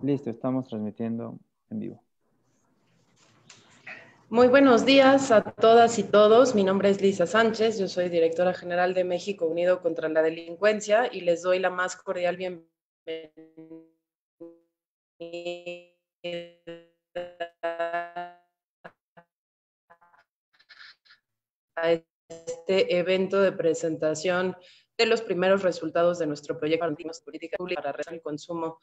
Listo, estamos transmitiendo en vivo. Muy buenos días a todas y todos. Mi nombre es Lisa Sánchez, yo soy directora general de México Unido contra la Delincuencia y les doy la más cordial bienvenida a este evento de presentación de los primeros resultados de nuestro proyecto de política pública para reducir el consumo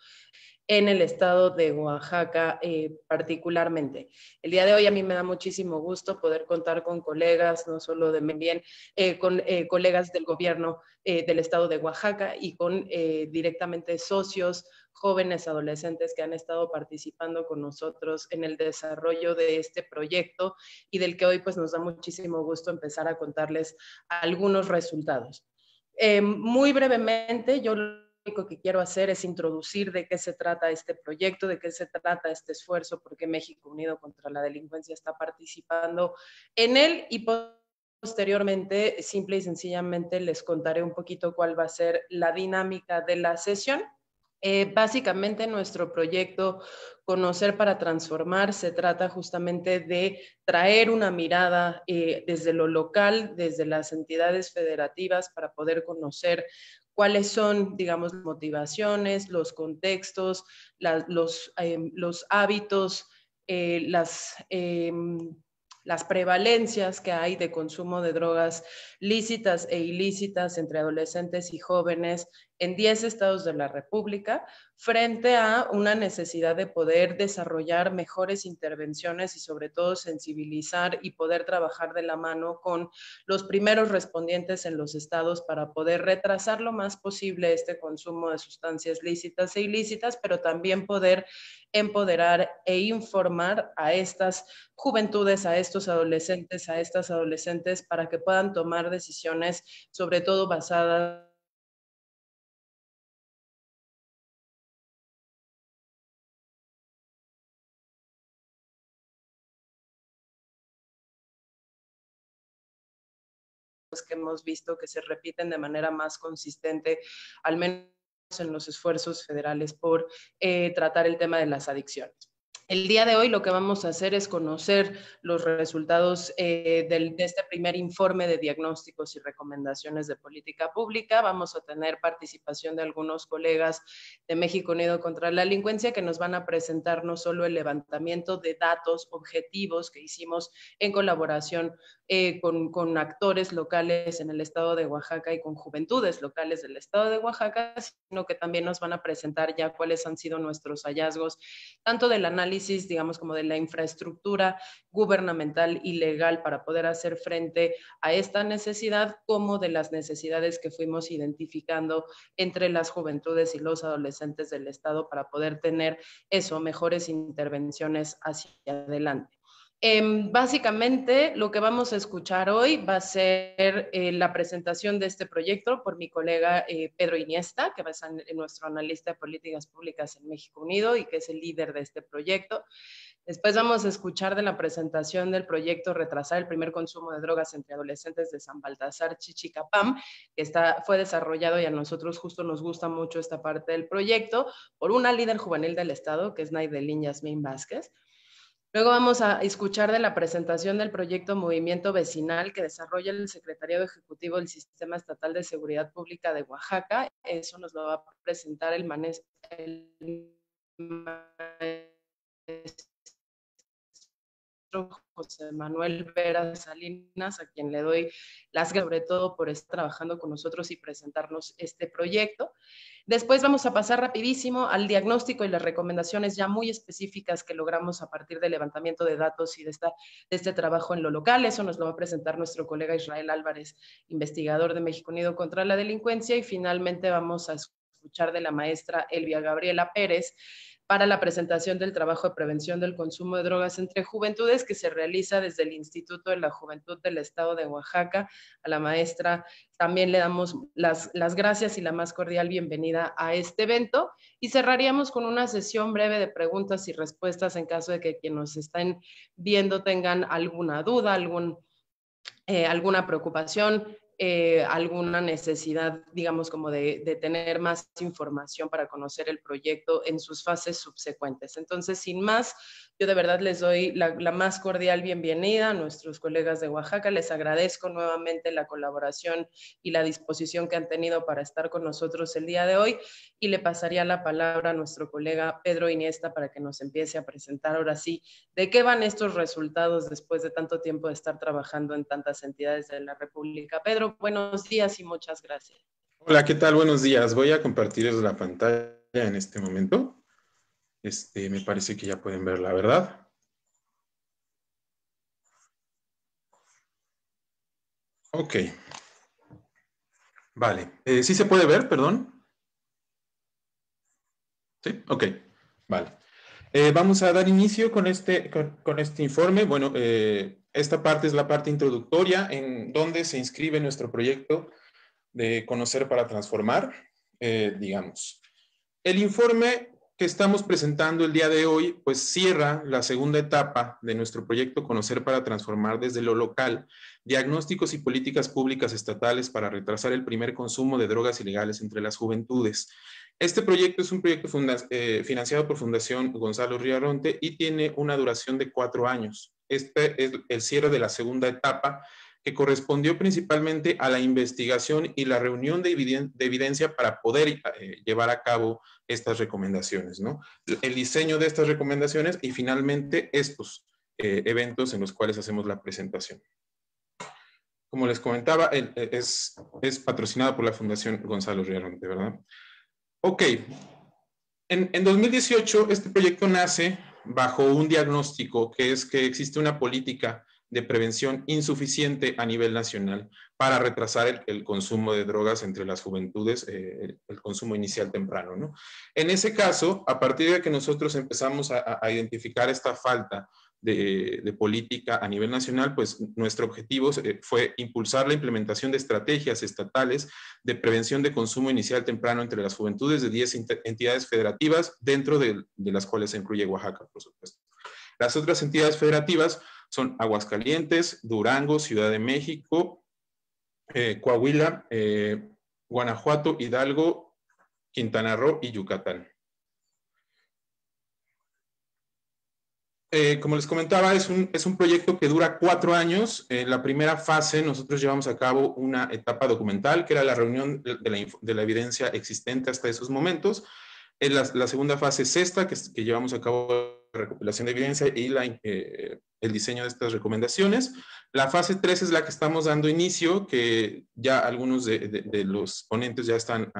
en el estado de Oaxaca particularmente. El día de hoy a mí me da muchísimo gusto poder contar con colegas, no solo de bien, con colegas del gobierno del estado de Oaxaca y con directamente socios, jóvenes, adolescentes que han estado participando con nosotros en el desarrollo de este proyecto y del que hoy pues nos da muchísimo gusto empezar a contarles algunos resultados. Muy brevemente, yo lo único que quiero hacer es introducir de qué se trata este proyecto, de qué se trata este esfuerzo, porque México Unido contra la Delincuencia está participando en él y posteriormente, simple y sencillamente, les contaré un poquito cuál va a ser la dinámica de la sesión. Básicamente nuestro proyecto Conocer para Transformar se trata justamente de traer una mirada desde lo local, desde las entidades federativas para poder conocer cuáles son, digamos, las motivaciones, los contextos, los hábitos, las prevalencias que hay de consumo de drogas lícitas e ilícitas entre adolescentes y jóvenes en 10 estados de la República, frente a una necesidad de poder desarrollar mejores intervenciones y sobre todo sensibilizar y poder trabajar de la mano con los primeros respondientes en los estados para poder retrasar lo más posible este consumo de sustancias lícitas e ilícitas, pero también poder empoderar e informar a estas juventudes, a estos adolescentes, a estas adolescentes para que puedan tomar decisiones sobre todo basadas que hemos visto que se repiten de manera más consistente, al menos en los esfuerzos federales por tratar el tema de las adicciones. El día de hoy lo que vamos a hacer es conocer los resultados de este primer informe de diagnósticos y recomendaciones de política pública. Vamos a tener participación de algunos colegas de México Unido contra la Delincuencia que nos van a presentar no solo el levantamiento de datos objetivos que hicimos en colaboración con actores locales en el estado de Oaxaca y con juventudes locales del estado de Oaxaca, sino que también nos van a presentar ya cuáles han sido nuestros hallazgos, tanto del análisis, digamos, como de la infraestructura gubernamental y legal para poder hacer frente a esta necesidad, como de las necesidades que fuimos identificando entre las juventudes y los adolescentes del estado para poder tener eso, mejores intervenciones hacia adelante. Básicamente, lo que vamos a escuchar hoy va a ser la presentación de este proyecto por mi colega Pedro Iniesta, que va a ser nuestro analista de políticas públicas en México Unido y que es el líder de este proyecto. Después vamos a escuchar de la presentación del proyecto Retrasar el primer consumo de drogas entre adolescentes de San Baltasar Chichicapam, que fue desarrollado y a nosotros justo nos gusta mucho esta parte del proyecto por una líder juvenil del Estado, que es Naidelín Yasmín Vázquez. Luego vamos a escuchar de la presentación del proyecto Movimiento Vecinal que desarrolla el Secretariado Ejecutivo del Sistema Estatal de Seguridad Pública de Oaxaca. Eso nos lo va a presentar el maestro José Manuel Vera Salinas, a quien le doy las gracias sobre todo por estar trabajando con nosotros y presentarnos este proyecto. Después vamos a pasar rapidísimo al diagnóstico y las recomendaciones ya muy específicas que logramos a partir del levantamiento de datos y de este trabajo en lo local. Eso nos lo va a presentar nuestro colega Israel Álvarez, investigador de México Unido contra la Delincuencia. Y finalmente vamos a escuchar de la maestra Elvia Gabriela Pérez para la presentación del trabajo de prevención del consumo de drogas entre juventudes que se realiza desde el Instituto de la Juventud del Estado de Oaxaca. A la maestra también le damos las gracias y la más cordial bienvenida a este evento y cerraríamos con una sesión breve de preguntas y respuestas en caso de que quienes nos estén viendo tengan alguna duda, alguna preocupación alguna necesidad, digamos, como de tener más información para conocer el proyecto en sus fases subsecuentes. Entonces, sin más, yo de verdad les doy la más cordial bienvenida a nuestros colegas de Oaxaca. Les agradezco nuevamente la colaboración y la disposición que han tenido para estar con nosotros el día de hoy, y le pasaría la palabra a nuestro colega Pedro Iniesta para que nos empiece a presentar ahora sí de qué van estos resultados después de tanto tiempo de estar trabajando en tantas entidades de la República. Pedro, buenos días y muchas gracias. Hola, ¿qué tal? Buenos días. Voy a compartirles la pantalla en este momento. Me parece que ya pueden verla, ¿verdad? Ok. Vale. ¿Sí se puede ver? Perdón. ¿Sí? Ok. Vale. Vamos a dar inicio con este informe. Bueno, esta parte es la parte introductoria en donde se inscribe nuestro proyecto de Conocer para Transformar, digamos. El informe que estamos presentando el día de hoy, pues cierra la segunda etapa de nuestro proyecto Conocer para Transformar desde lo local, diagnósticos y políticas públicas estatales para retrasar el primer consumo de drogas ilegales entre las juventudes. Este proyecto es un proyecto financiado por Fundación Gonzalo Riaronte y tiene una duración de 4 años. Este es el cierre de la segunda etapa, que correspondió principalmente a la investigación y la reunión de evidencia para poder llevar a cabo estas recomendaciones, ¿no? El diseño de estas recomendaciones y finalmente estos eventos en los cuales hacemos la presentación. Como les comentaba, es patrocinado por la Fundación Gonzalo Riaronte, ¿verdad? Ok. En 2018, este proyecto nace bajo un diagnóstico que es que existe una política de prevención insuficiente a nivel nacional para retrasar el consumo de drogas entre las juventudes, el consumo inicial temprano, ¿no? En ese caso, a partir de que nosotros empezamos a identificar esta falta de política a nivel nacional, pues nuestro objetivo fue impulsar la implementación de estrategias estatales de prevención de consumo inicial temprano entre las juventudes de 10 entidades federativas, dentro de las cuales se incluye Oaxaca, por supuesto. Las otras entidades federativas son Aguascalientes, Durango, Ciudad de México, Coahuila, Guanajuato, Hidalgo, Quintana Roo y Yucatán. Como les comentaba, es un proyecto que dura 4 años. En la primera fase nosotros llevamos a cabo una etapa documental, que era la reunión de la evidencia existente hasta esos momentos. En la segunda fase es esta, que llevamos a cabo la recopilación de evidencia y el diseño de estas recomendaciones. La fase 3 es la que estamos dando inicio, que ya algunos de los ponentes ya están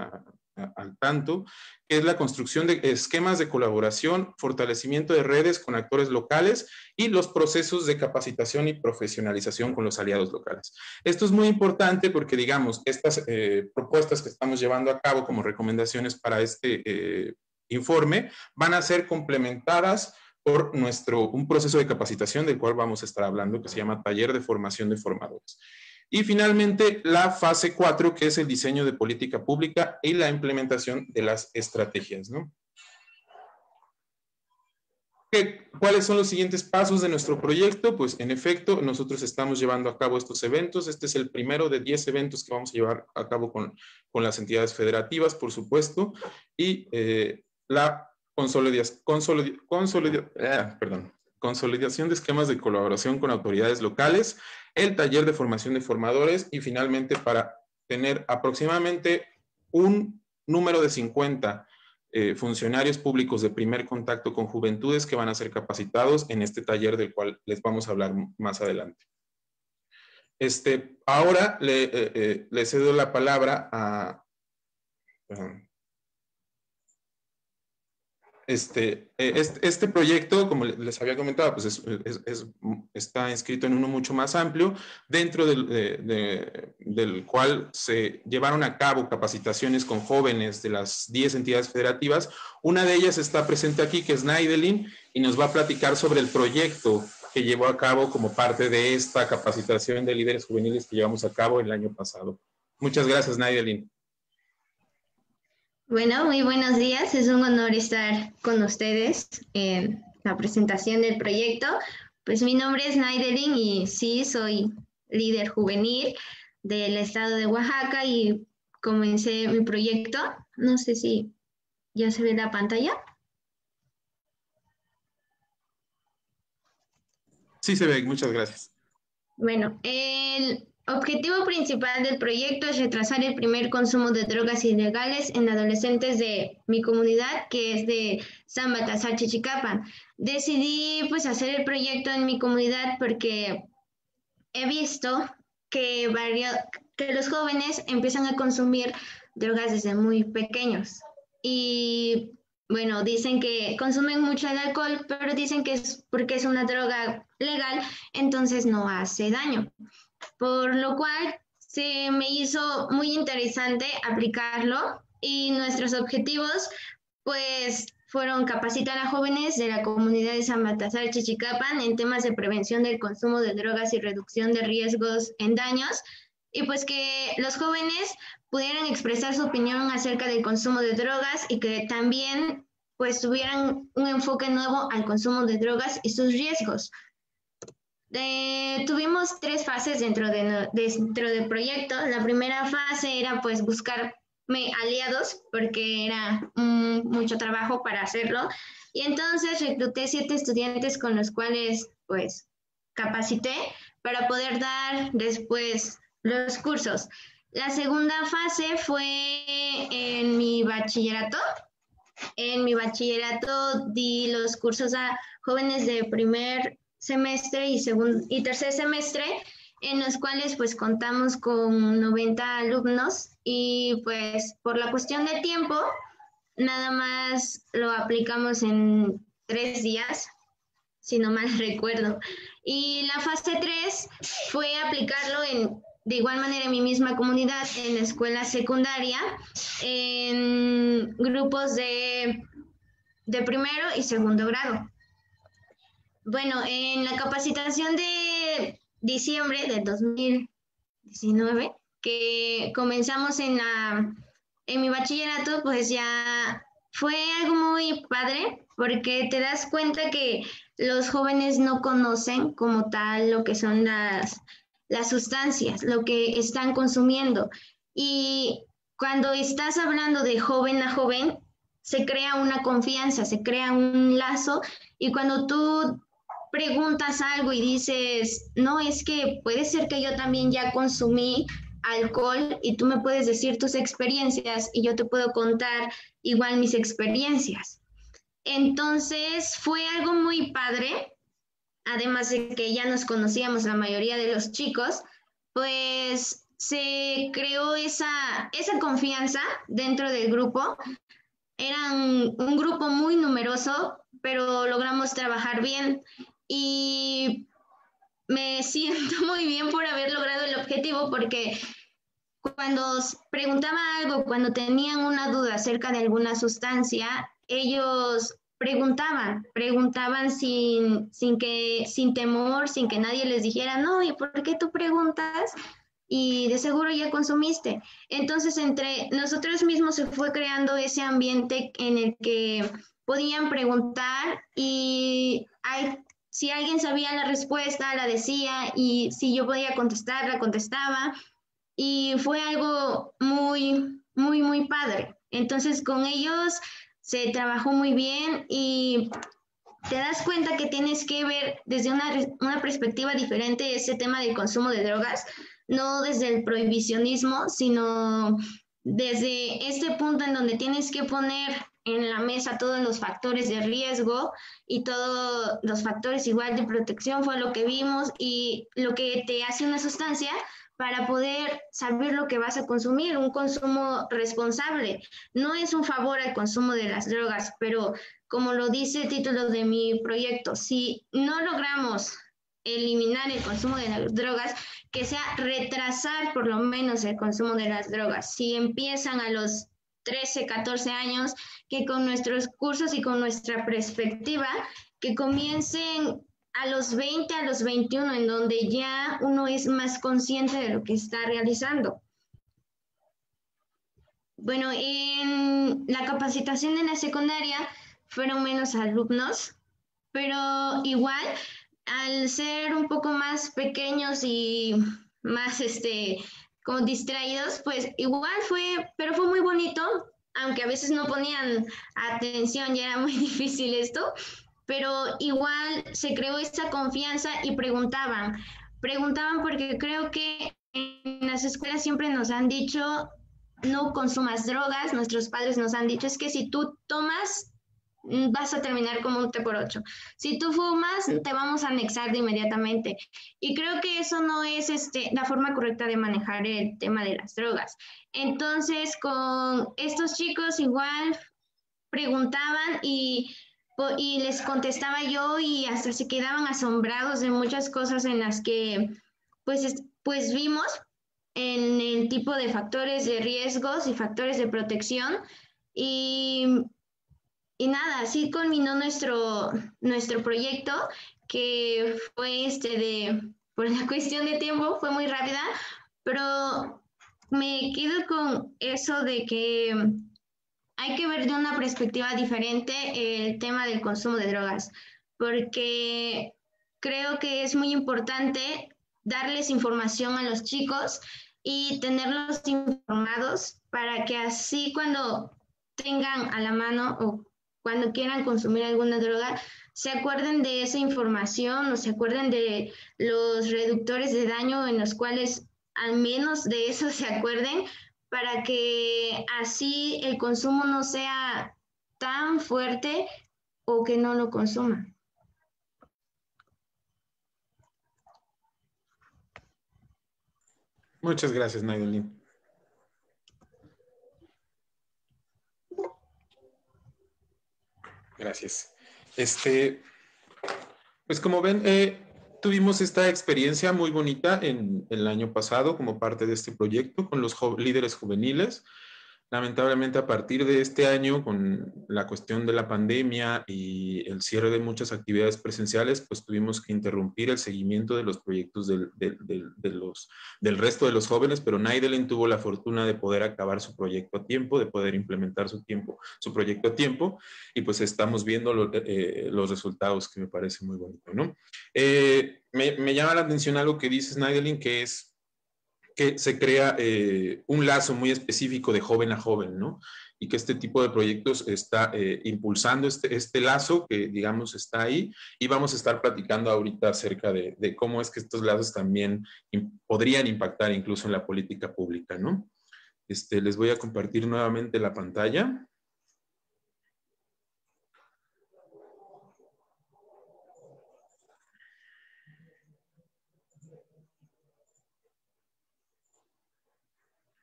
al tanto, que es la construcción de esquemas de colaboración, fortalecimiento de redes con actores locales y los procesos de capacitación y profesionalización con los aliados locales. Esto es muy importante porque, digamos, estas propuestas que estamos llevando a cabo como recomendaciones para este informe van a ser complementadas por un proceso de capacitación del cual vamos a estar hablando, que se llama Taller de Formación de Formadores. Y finalmente, la fase 4, que es el diseño de política pública y la implementación de las estrategias, ¿no? ¿Cuáles son los siguientes pasos de nuestro proyecto? Pues, en efecto, nosotros estamos llevando a cabo estos eventos. Este es el primero de 10 eventos que vamos a llevar a cabo con las entidades federativas, por supuesto, y la consolidación de esquemas de colaboración con autoridades locales, el taller de formación de formadores y finalmente para tener aproximadamente un número de 50 funcionarios públicos de primer contacto con juventudes que van a ser capacitados en este taller del cual les vamos a hablar más adelante. Ahora le cedo la palabra a... Este proyecto, como les había comentado, pues está inscrito en uno mucho más amplio, dentro del cual se llevaron a cabo capacitaciones con jóvenes de las 10 entidades federativas. Una de ellas está presente aquí, que es Naidelin, y nos va a platicar sobre el proyecto que llevó a cabo como parte de esta capacitación de líderes juveniles que llevamos a cabo el año pasado. Muchas gracias, Naidelin. Bueno, muy buenos días. Es un honor estar con ustedes en la presentación del proyecto. Pues mi nombre es Naidelin y sí, soy líder juvenil. del estado de Oaxaca y comencé mi proyecto. No sé si ya se ve la pantalla. Sí se ve, muchas gracias. Bueno, el objetivo principal del proyecto es retrasar el primer consumo de drogas ilegales en adolescentes de mi comunidad, que es de San Baltasar, Chichicapan. Decidí pues hacer el proyecto en mi comunidad porque he visto que, que los jóvenes empiezan a consumir drogas desde muy pequeños. Y bueno, dicen que consumen mucho el alcohol, pero dicen que es porque es una droga legal, entonces no hace daño. Por lo cual se me hizo muy interesante aplicarlo y nuestros objetivos pues fueron capacitar a jóvenes de la comunidad de San Baltasar Chichicapan en temas de prevención del consumo de drogas y reducción de riesgos en daños, y pues que los jóvenes pudieran expresar su opinión acerca del consumo de drogas y que también pues tuvieran un enfoque nuevo al consumo de drogas y sus riesgos. Tuvimos 3 fases dentro del proyecto. La primera fase era pues buscar aliados porque era mucho trabajo para hacerlo, y entonces recluté 7 estudiantes con los cuales pues capacité para poder dar después los cursos. La segunda fase fue en mi bachillerato. En mi bachillerato di los cursos a jóvenes de primer semestre y tercer semestre, en los cuales pues contamos con 90 alumnos, y pues por la cuestión de tiempo nada más lo aplicamos en 3 días, si no mal recuerdo. Y la fase 3 fue aplicarlo de igual manera en mi misma comunidad, en la escuela secundaria, en grupos de primero y segundo grado. Bueno, en la capacitación de diciembre del 2019, que comenzamos en mi bachillerato, pues ya fue algo muy padre, porque te das cuenta que los jóvenes no conocen como tal lo que son las sustancias, lo que están consumiendo. Y cuando estás hablando de joven a joven, se crea una confianza, se crea un lazo, y cuando tú preguntas algo y dices, no, es que puede ser que yo también ya consumí alcohol y tú me puedes decir tus experiencias y yo te puedo contar igual mis experiencias. Entonces fue algo muy padre, además de que ya nos conocíamos la mayoría de los chicos, pues se creó esa confianza dentro del grupo. Eran un grupo muy numeroso, pero logramos trabajar bien y me siento muy bien por haber logrado el objetivo, porque cuando preguntaba algo, cuando tenían una duda acerca de alguna sustancia, ellos preguntaban sin temor, sin que nadie les dijera, no, ¿y por qué tú preguntas? Y de seguro ya consumiste. Entonces, entre nosotros mismos se fue creando ese ambiente en el que podían preguntar, y si alguien sabía la respuesta, la decía, y si yo podía contestar, la contestaba, y fue algo muy, muy, muy padre. Entonces, con ellos se trabajó muy bien y te das cuenta que tienes que ver desde una perspectiva diferente ese tema del consumo de drogas, no desde el prohibicionismo, sino desde este punto en donde tienes que poner en la mesa todos los factores de riesgo y todos los factores igual de protección. Fue lo que vimos y lo que te hace una sustancia para poder saber lo que vas a consumir, un consumo responsable. No es un favor al consumo de las drogas, pero como lo dice el título de mi proyecto, si no logramos eliminar el consumo de las drogas, que sea retrasar por lo menos el consumo de las drogas. Si empiezan a los 13, 14 años, que con nuestros cursos y con nuestra perspectiva, que comiencen a los 20, a los 21, en donde ya uno es más consciente de lo que está realizando. Bueno, en la capacitación en la secundaria fueron menos alumnos, pero igual, al ser un poco más pequeños y más como distraídos, pues igual pero fue muy bonito, aunque a veces no ponían atención, ya era muy difícil esto, pero igual se creó esta confianza y preguntaban porque creo que en las escuelas siempre nos han dicho, no consumas drogas, nuestros padres nos han dicho, es que si tú tomas, vas a terminar como un T por 8. Si tú fumas, te vamos a anexar de inmediatamente. Y creo que eso no es la forma correcta de manejar el tema de las drogas. Entonces, con estos chicos igual preguntaban y les contestaba yo y hasta se quedaban asombrados de muchas cosas en las que pues vimos en el tipo de factores de riesgos y factores de protección y nada, así culminó nuestro proyecto, que fue por la cuestión de tiempo, fue muy rápida, pero me quedo con eso de que hay que ver de una perspectiva diferente el tema del consumo de drogas, porque creo que es muy importante darles información a los chicos y tenerlos informados para que así cuando tengan a la mano o cuando quieran consumir alguna droga, se acuerden de esa información o se acuerden de los reductores de daño en los cuales al menos de eso se acuerden para que así el consumo no sea tan fuerte o que no lo consuman. Muchas gracias, Naidelin. Gracias. Pues como ven, tuvimos esta experiencia muy bonita en el año pasado como parte de este proyecto con los líderes juveniles. Lamentablemente, a partir de este año, con la cuestión de la pandemia y el cierre de muchas actividades presenciales, pues tuvimos que interrumpir el seguimiento de los proyectos del resto de los jóvenes, pero Naidelin tuvo la fortuna de poder acabar su proyecto a tiempo, de poder implementar su proyecto a tiempo, y pues estamos viendo los resultados, que me parece muy bonito, ¿no? Me llama la atención algo que dices, Naidelin, que es que se crea un lazo muy específico de joven a joven, ¿no? Y que este tipo de proyectos está impulsando este lazo que, digamos, está ahí. Y vamos a estar platicando ahorita acerca de cómo es que estos lazos también podrían impactar incluso en la política pública, ¿no? Les voy a compartir nuevamente la pantalla.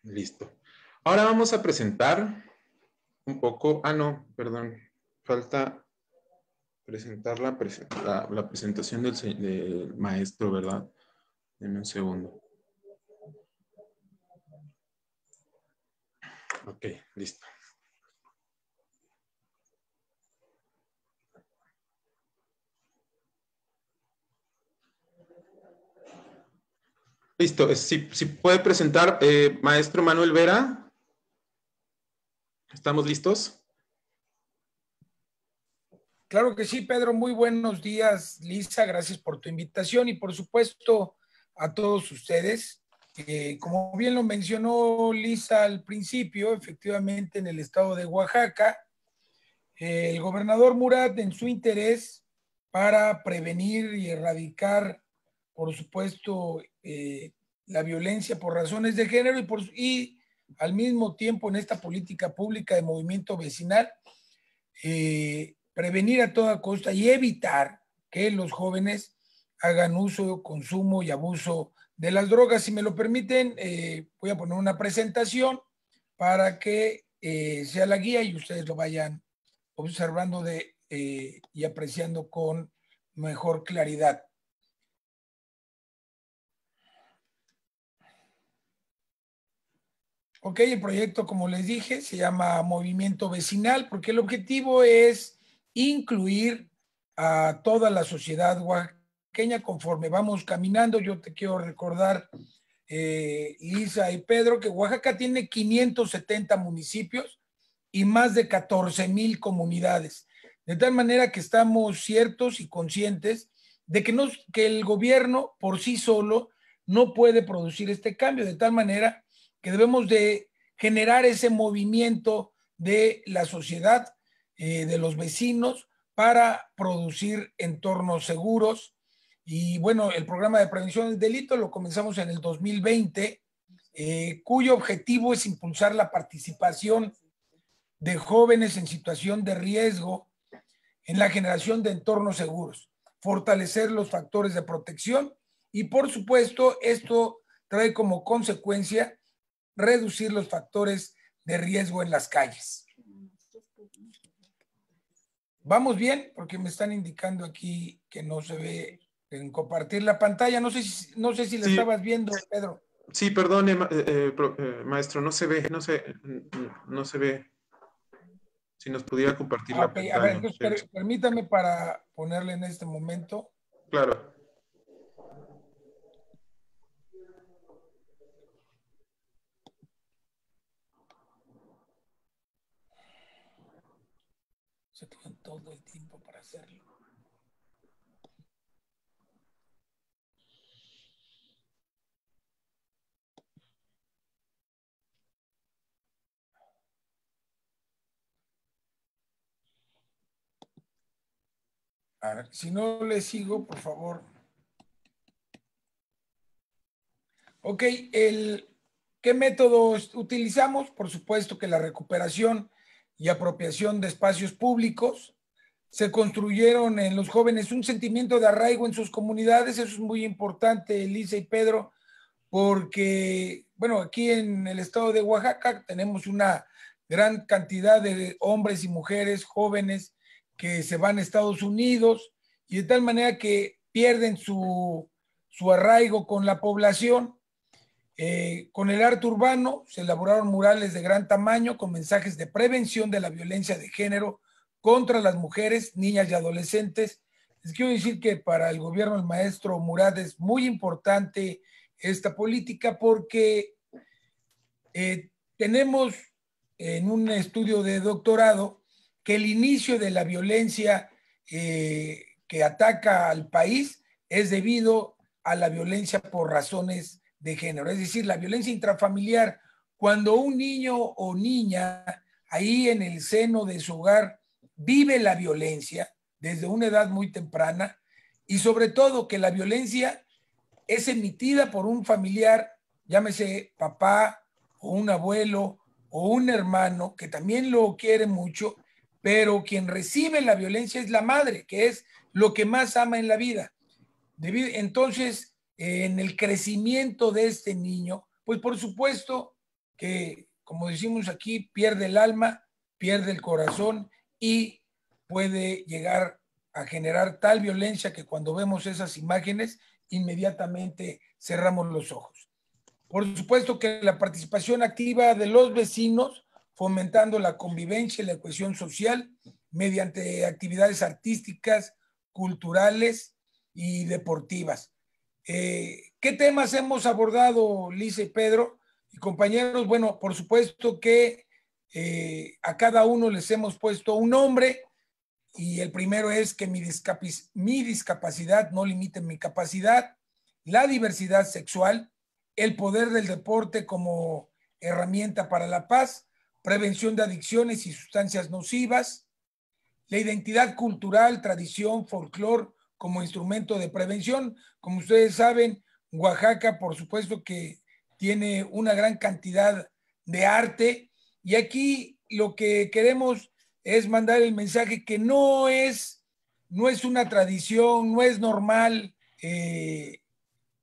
Listo. Ahora vamos a presentar un poco, no, perdón, falta presentar la presentación del maestro, ¿verdad? Denme un segundo. Ok, listo. Listo, si puede presentar, maestro Manuel Vera. ¿Estamos listos? Claro que sí, Pedro. Muy buenos días, Lisa. Gracias por tu invitación y, por supuesto, a todos ustedes. Como bien lo mencionó Lisa al principio, efectivamente, en el estado de Oaxaca, el gobernador Murat, en su interés para prevenir y erradicar, por supuesto, la violencia por razones de género y al mismo tiempo en esta política pública de movimiento vecinal, prevenir a toda costa y evitar que los jóvenes hagan uso, consumo y abuso de las drogas. Si me lo permiten, voy a poner una presentación para que sea la guía y ustedes lo vayan observando y apreciando con mejor claridad. Ok, el proyecto, como les dije, se llama Movimiento Vecinal, porque el objetivo es incluir a toda la sociedad oaxaqueña conforme vamos caminando. Yo te quiero recordar, Lisa y Pedro, que Oaxaca tiene 570 municipios y más de 14,000 comunidades. De tal manera que estamos ciertos y conscientes de que el gobierno por sí solo no puede producir este cambio, de tal manera que debemos de generar ese movimiento de la sociedad, de los vecinos, para producir entornos seguros. Y bueno, el programa de prevención del delito lo comenzamos en el 2020, cuyo objetivo es impulsar la participación de jóvenes en situación de riesgo en la generación de entornos seguros, fortalecer los factores de protección y, por supuesto, esto trae como consecuencia reducir los factores de riesgo en las calles. ¿Vamos bien? Porque me están indicando aquí que no se ve en compartir la pantalla. No sé si la Sí. estabas viendo, Pedro. Sí, perdone, maestro, no se ve, no se ve. Si nos pudiera compartir la Okay. pantalla. A ver, entonces permítame para ponerle en este momento. Claro. Se tienen todo el tiempo para hacerlo. A ver, si no le sigo, por favor. Ok, ¿qué métodos utilizamos? Por supuesto que la recuperación y apropiación de espacios públicos. Se construyeron en los jóvenes un sentimiento de arraigo en sus comunidades. Eso es muy importante, Elisa y Pedro, porque, bueno, aquí en el estado de Oaxaca tenemos una gran cantidad de hombres y mujeres jóvenes que se van a Estados Unidos y de tal manera que pierden su arraigo con la población. Con el arte urbano se elaboraron murales de gran tamaño con mensajes de prevención de la violencia de género contra las mujeres, niñas y adolescentes. Les quiero decir que para el gobierno del maestro Murat es muy importante esta política porque tenemos en un estudio de doctorado que el inicio de la violencia que ataca al país es debido a la violencia por razones de género, es decir, la violencia intrafamiliar. Cuando un niño o niña ahí en el seno de su hogar vive la violencia desde una edad muy temprana y sobre todo que la violencia es emitida por un familiar, llámese papá o un abuelo o un hermano que también lo quiere mucho, pero quien recibe la violencia es la madre, que es lo que más ama en la vida. Entonces, en el crecimiento de este niño, pues por supuesto que, como decimos aquí, pierde el alma, pierde el corazón y puede llegar a generar tal violencia que cuando vemos esas imágenes, inmediatamente cerramos los ojos. Por supuesto que la participación activa de los vecinos, fomentando la convivencia y la cohesión social mediante actividades artísticas, culturales y deportivas. ¿Qué temas hemos abordado, Lisa y Pedro y compañeros? Bueno, por supuesto que a cada uno les hemos puesto un nombre y el primero es que mi discapacidad no limite mi capacidad, la diversidad sexual, el poder del deporte como herramienta para la paz, prevención de adicciones y sustancias nocivas, la identidad cultural, tradición, folclore como instrumento de prevención. Como ustedes saben, Oaxaca, por supuesto que tiene una gran cantidad de arte y aquí lo que queremos es mandar el mensaje que no es una tradición, no es normal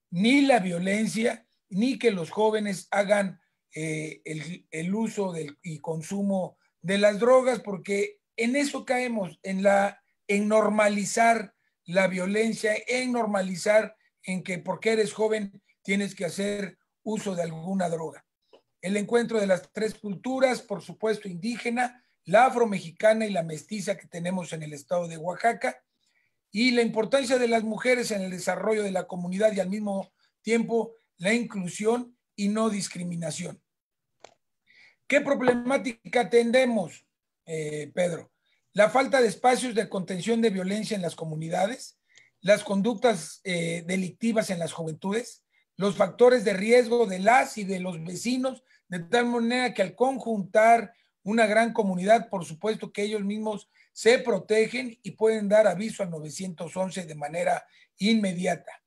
ni la violencia, ni que los jóvenes hagan el uso y consumo de las drogas, porque en eso caemos, en normalizar la violencia, en normalizar en que porque eres joven tienes que hacer uso de alguna droga. El encuentro de las tres culturas, por supuesto indígena, la afromexicana y la mestiza que tenemos en el estado de Oaxaca, y la importancia de las mujeres en el desarrollo de la comunidad y al mismo tiempo la inclusión y no discriminación. ¿Qué problemática atendemos, Pedro? La falta de espacios de contención de violencia en las comunidades, las conductas delictivas en las juventudes, los factores de riesgo de las y de los vecinos, de tal manera que al conjuntar una gran comunidad, por supuesto que ellos mismos se protegen y pueden dar aviso al 911 de manera inmediata.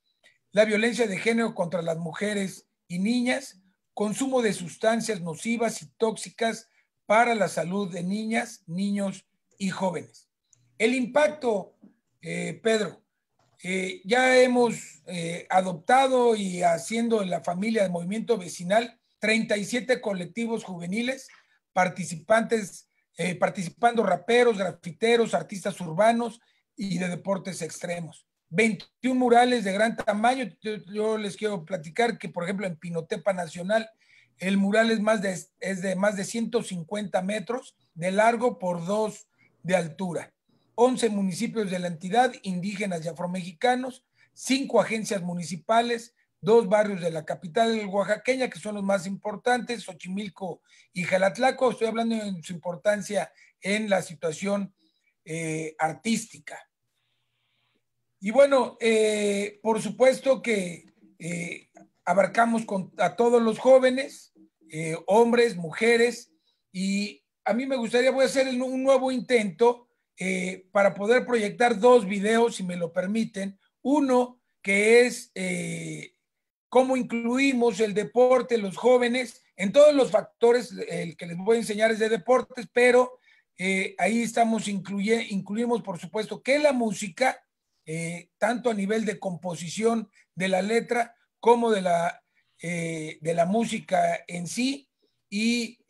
La violencia de género contra las mujeres y niñas, consumo de sustancias nocivas y tóxicas para la salud de niñas, niños y jóvenes. El impacto, Pedro, ya hemos adoptado y haciendo en la familia del movimiento vecinal 37 colectivos juveniles, participando raperos, grafiteros, artistas urbanos y de deportes extremos. 21 murales de gran tamaño. Yo les quiero platicar que, por ejemplo, en Pinotepa Nacional, el mural es de más de 150 metros de largo por 2 de altura. 11 municipios de la entidad, indígenas y afromexicanos, 5 agencias municipales, 2 barrios de la capital oaxaqueña, que son los más importantes, Xochimilco y Jalatlaco. Estoy hablando de su importancia en la situación artística. Y bueno, por supuesto que abarcamos a todos los jóvenes, hombres, mujeres, y a mí me gustaría, voy a hacer un nuevo intento para poder proyectar 2 videos, si me lo permiten. Uno que es cómo incluimos el deporte, los jóvenes, en todos los factores. El que les voy a enseñar es de deportes, pero ahí incluimos, por supuesto, que la música, tanto a nivel de composición de la letra como de la música en sí, y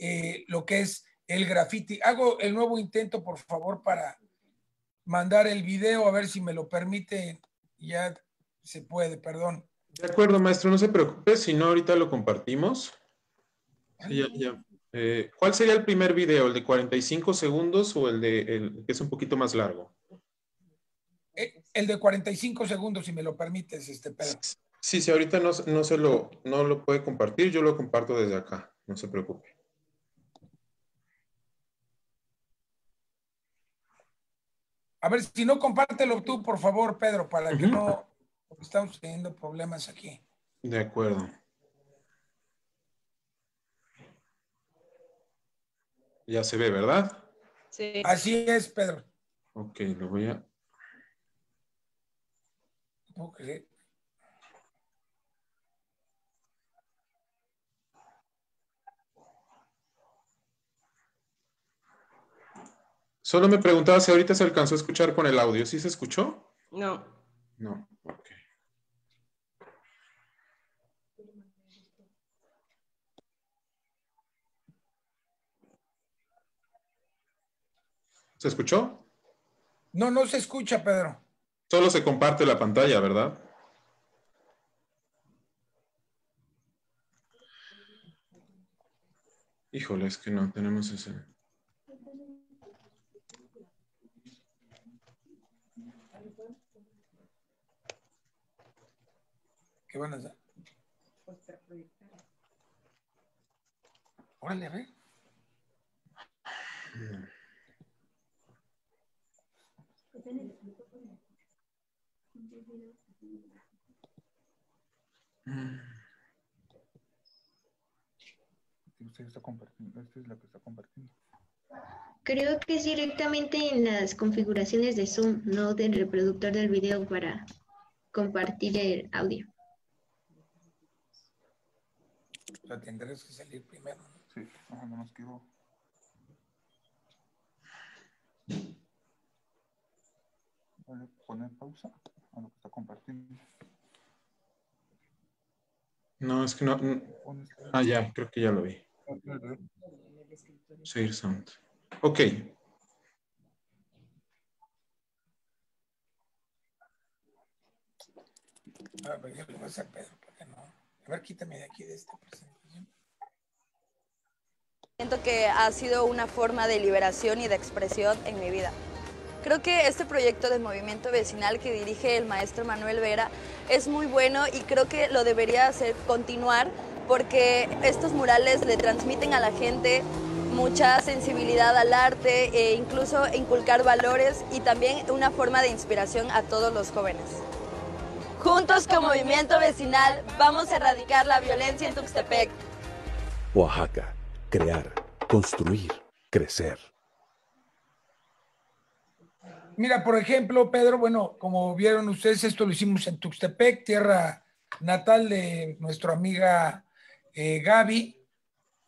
lo que es el graffiti. Hago el nuevo intento, por favor, para mandar el video, a ver si me lo permite. Ya se puede, perdón. De acuerdo, maestro, no se preocupe, si no, ahorita lo compartimos. Sí, ya. ¿Cuál sería el primer video? ¿El de 45 segundos o el que es un poquito más largo? El de 45 segundos, si me lo permites, Pedro. Sí, ahorita no lo puede compartir, yo lo comparto desde acá, no se preocupe. A ver, si no, compártelo tú, por favor, Pedro, para que no... Porque estamos teniendo problemas aquí. De acuerdo. Ya se ve, ¿verdad? Sí. Así es, Pedro. Ok, lo voy a... Ok. Solo me preguntaba si ahorita se alcanzó a escuchar con el audio. ¿Sí se escuchó? No. No, ok. ¿Se escuchó? No, no se escucha, Pedro. Solo se comparte la pantalla, ¿verdad? Híjole, es que no tenemos ese... ¿Qué van a hacer? Órale, a ver. Usted está compartiendo, esta es la que está compartiendo. Creo que es directamente en las configuraciones de Zoom, no del reproductor del video para compartir el audio. O sea, tendrás que salir primero, ¿no? Sí, no nos quedó. Voy a poner pausa a lo que está compartiendo. No, es que no... Ah, ya, creo que ya lo vi. Share sound. Ok. A ver, ya lo vas a Pedro, ¿por qué no? A ver, quítame de aquí de esta presentación. Siento que ha sido una forma de liberación y de expresión en mi vida. Creo que este proyecto de movimiento vecinal que dirige el maestro Manuel Vera es muy bueno y creo que lo debería hacer continuar porque estos murales le transmiten a la gente mucha sensibilidad al arte e incluso inculcar valores y también una forma de inspiración a todos los jóvenes. Juntos con Movimiento Vecinal vamos a erradicar la violencia en Tuxtepec. Oaxaca, crear, construir, crecer. Mira, por ejemplo, Pedro, bueno, como vieron ustedes, esto lo hicimos en Tuxtepec, tierra natal de nuestra amiga Gaby,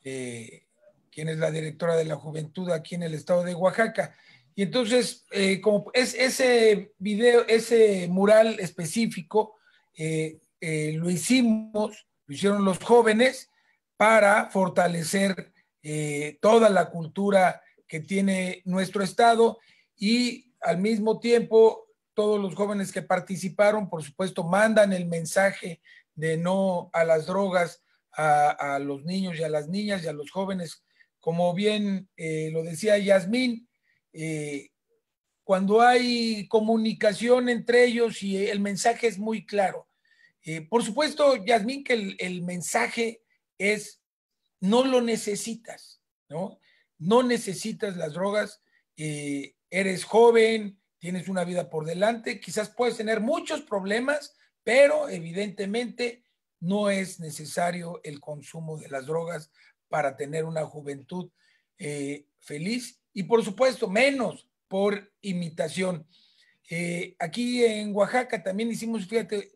quien es la directora de la juventud aquí en el estado de Oaxaca. Y entonces, como es ese video, ese mural específico, lo hicieron los jóvenes para fortalecer toda la cultura que tiene nuestro estado, y al mismo tiempo todos los jóvenes que participaron, por supuesto, mandan el mensaje de no a las drogas a los niños y a las niñas y a los jóvenes. Como bien lo decía Yasmín, cuando hay comunicación entre ellos y el mensaje es muy claro. Por supuesto, Yasmín, que el mensaje es: no lo necesitas, ¿no? No necesitas las drogas, eres joven, tienes una vida por delante, quizás puedes tener muchos problemas, pero evidentemente no es necesario el consumo de las drogas para tener una juventud feliz, y por supuesto menos por imitación. Aquí en Oaxaca también hicimos, fíjate,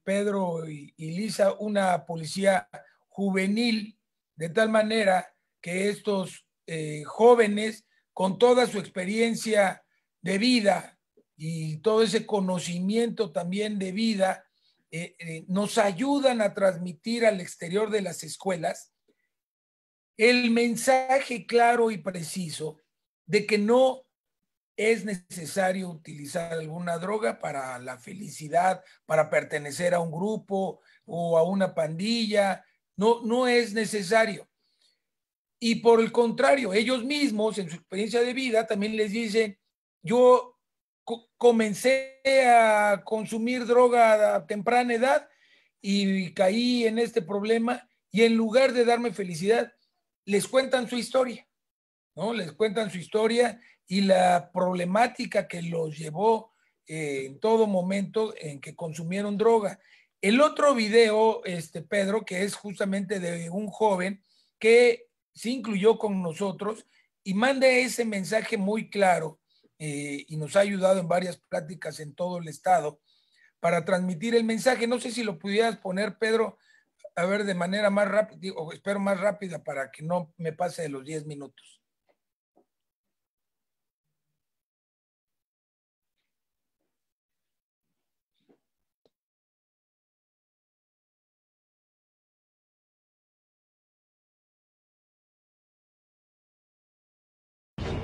Pedro y Lisa, una policía juvenil, de tal manera que estos jóvenes, con toda su experiencia de vida y todo ese conocimiento también de vida, nos ayudan a transmitir al exterior de las escuelas el mensaje claro y preciso de que no es necesario utilizar alguna droga para la felicidad, para pertenecer a un grupo o a una pandilla. No es necesario. Y por el contrario, ellos mismos en su experiencia de vida también les dicen: yo comencé a consumir droga a temprana edad y caí en este problema, y en lugar de darme felicidad, les cuentan su historia, ¿no? Les cuentan su historia y la problemática que los llevó en todo momento en que consumieron droga. El otro video, Pedro, que es justamente de un joven que se incluyó con nosotros y manda ese mensaje muy claro, y nos ha ayudado en varias pláticas en todo el estado para transmitir el mensaje. No sé si lo pudieras poner, Pedro, a ver, de manera más rápida, o espero más rápida para que no me pase de los 10 minutos.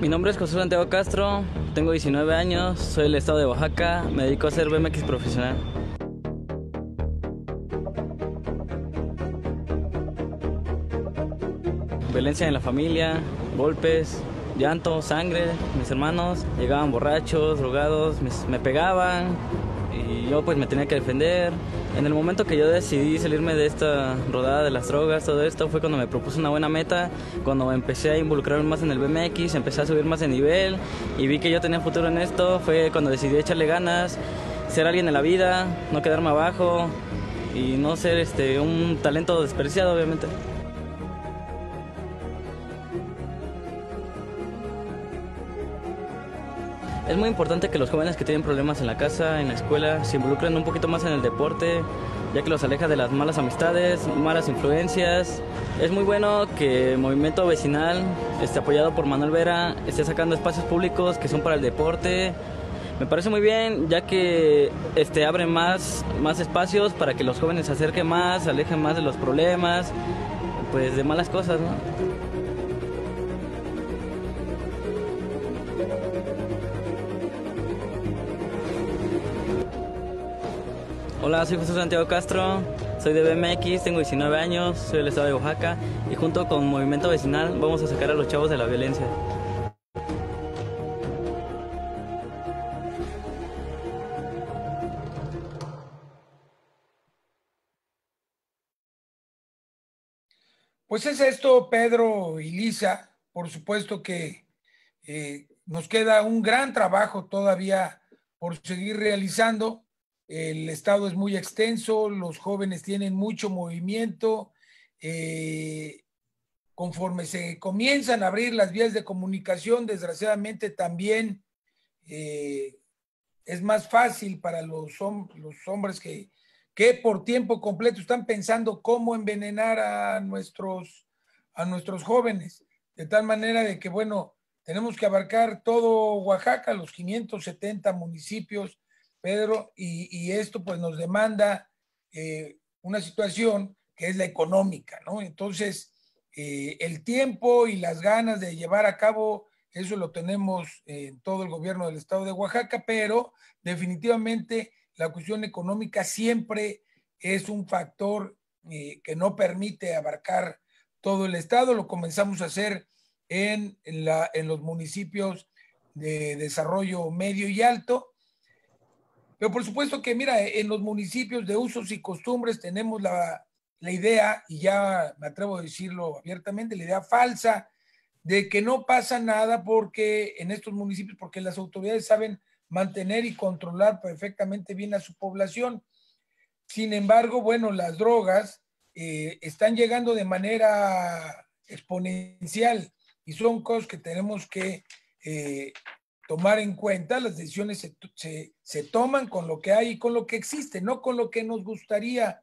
Mi nombre es José Santiago Castro, tengo 19 años, soy del estado de Oaxaca, me dedico a ser BMX profesional. Violencia en la familia, golpes, llanto, sangre. Mis hermanos llegaban borrachos, drogados, me pegaban y yo pues me tenía que defender. En el momento que yo decidí salirme de esta rodada de las drogas, todo esto, fue cuando me propuse una buena meta, cuando empecé a involucrarme más en el BMX, empecé a subir más de nivel y vi que yo tenía futuro en esto. Fue cuando decidí echarle ganas, ser alguien en la vida, no quedarme abajo y no ser un talento desperdiciado, obviamente. Es muy importante que los jóvenes que tienen problemas en la casa, en la escuela, se involucren un poquito más en el deporte, ya que los aleja de las malas amistades, malas influencias. Es muy bueno que Movimiento Vecinal, apoyado por Manuel Vera, esté sacando espacios públicos que son para el deporte. Me parece muy bien, ya que abre más espacios para que los jóvenes se acerquen más, se alejen más de los problemas, pues de malas cosas, ¿no? Hola, soy José Santiago Castro, soy de BMX, tengo 19 años, soy del estado de Oaxaca y junto con Movimiento Vecinal vamos a sacar a los chavos de la violencia. Pues es esto, Pedro y Lisa. Por supuesto que nos queda un gran trabajo todavía por seguir realizando. el estado es muy extenso, los jóvenes tienen mucho movimiento. Conforme se comienzan a abrir las vías de comunicación, desgraciadamente también es más fácil para los hombres que por tiempo completo están pensando cómo envenenar a nuestros jóvenes, de tal manera de que, bueno, tenemos que abarcar todo Oaxaca, los 570 municipios, Pedro, y esto pues nos demanda una situación que es la económica, ¿no? Entonces, el tiempo y las ganas de llevar a cabo eso lo tenemos en todo el gobierno del estado de Oaxaca, pero definitivamente la cuestión económica siempre es un factor que no permite abarcar todo el estado. Lo comenzamos a hacer en los municipios de desarrollo medio y alto. Pero por supuesto que, mira, en los municipios de usos y costumbres tenemos la idea, y ya me atrevo a decirlo abiertamente, la idea falsa de que no pasa nada porque en estos municipios, porque las autoridades saben mantener y controlar perfectamente bien a su población. Sin embargo, bueno, las drogas están llegando de manera exponencial y son cosas que tenemos que tomar en cuenta. Las decisiones se toman con lo que hay y con lo que existe, no con lo que nos gustaría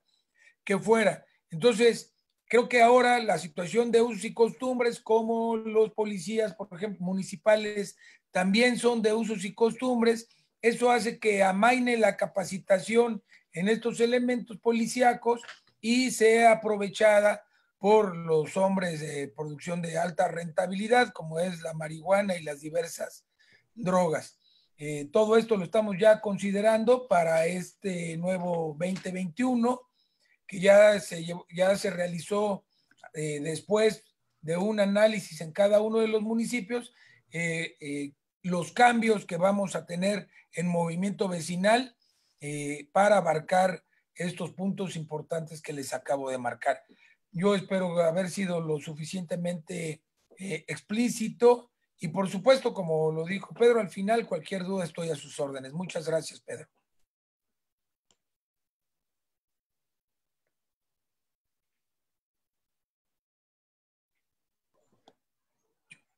que fuera. Entonces, creo que ahora la situación de usos y costumbres, como los policías, por ejemplo, municipales, también son de usos y costumbres. Eso hace que amaine la capacitación en estos elementos policíacos y sea aprovechada por los hombres de producción de alta rentabilidad, como es la marihuana y las diversas drogas. Todo esto lo estamos ya considerando para este nuevo 2021, que ya se realizó después de un análisis en cada uno de los municipios, los cambios que vamos a tener en movimiento vecinal para abarcar estos puntos importantes que les acabo de marcar. Yo espero haber sido lo suficientemente explícito y, por supuesto, como lo dijo Pedro, al final cualquier duda estoy a sus órdenes. Muchas gracias, Pedro.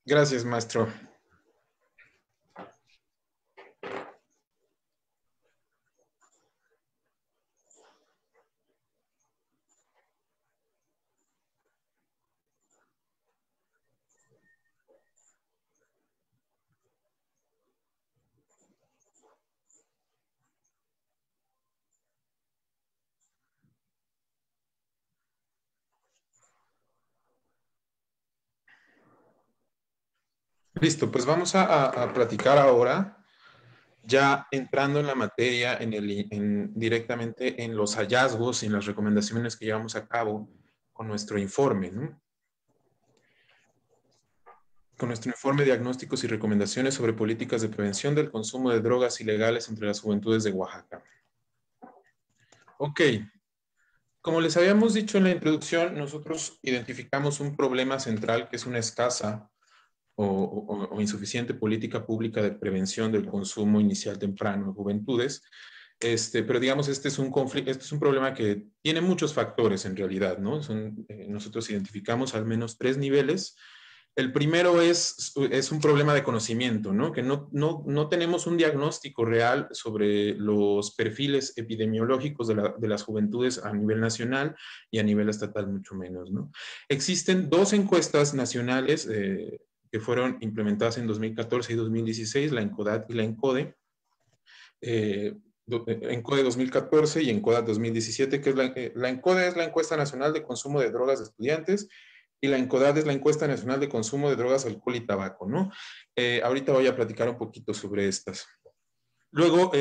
Gracias, maestro. Listo, pues vamos a platicar ahora, ya entrando en la materia, directamente en los hallazgos y en las recomendaciones que llevamos a cabo con nuestro informe, ¿no? Con nuestro informe Diagnósticos y Recomendaciones sobre Políticas de Prevención del Consumo de Drogas Ilegales entre las Juventudes de Oaxaca. Ok. Como les habíamos dicho en la introducción, nosotros identificamos un problema central que es una escasa o insuficiente política pública de prevención del consumo inicial temprano en juventudes. Pero digamos, este es un problema que tiene muchos factores en realidad, ¿no? Nosotros identificamos al menos 3 niveles. El primero es un problema de conocimiento, ¿no? Que no tenemos un diagnóstico real sobre los perfiles epidemiológicos de las juventudes a nivel nacional y a nivel estatal mucho menos, ¿no? Existen 2 encuestas nacionales que fueron implementadas en 2014 y 2016, la ENCODAT y la ENCODE. ENCODE 2014 y ENCODAT 2017, que es la ENCODE es la Encuesta Nacional de Consumo de Drogas de Estudiantes y la ENCODAT es la Encuesta Nacional de Consumo de Drogas, Alcohol y Tabaco, ¿no? Ahorita voy a platicar un poquito sobre estas. Luego,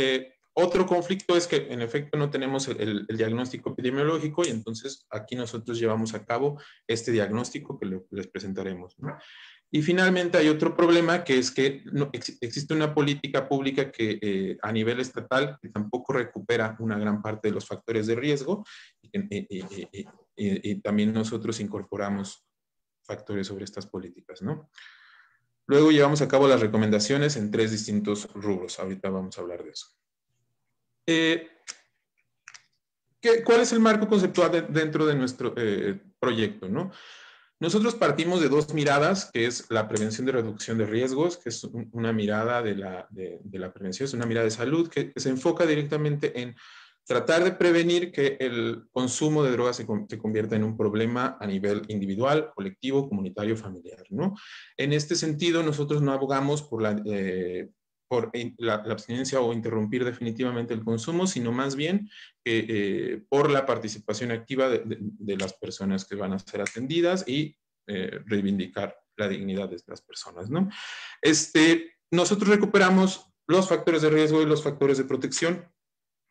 otro conflicto es que en efecto no tenemos el diagnóstico epidemiológico y entonces aquí nosotros llevamos a cabo este diagnóstico que les presentaremos, ¿no? Y finalmente hay otro problema que es que existe una política pública que a nivel estatal que tampoco recupera una gran parte de los factores de riesgo y también nosotros incorporamos factores sobre estas políticas, ¿no? Luego llevamos a cabo las recomendaciones en 3 distintos rubros. Ahorita vamos a hablar de eso. ¿cuál es el marco conceptual dentro de nuestro proyecto, ¿no? Nosotros partimos de dos miradas, que es la prevención de reducción de riesgos, que es una mirada de la prevención, es una mirada de salud que se enfoca directamente en tratar de prevenir que el consumo de drogas se convierta en un problema a nivel individual, colectivo, comunitario, familiar, ¿no? En este sentido, nosotros no abogamos por la abstinencia o interrumpir definitivamente el consumo, sino más bien por la participación activa de las personas que van a ser atendidas y reivindicar la dignidad de las personas, ¿no? Nosotros recuperamos los factores de riesgo y los factores de protección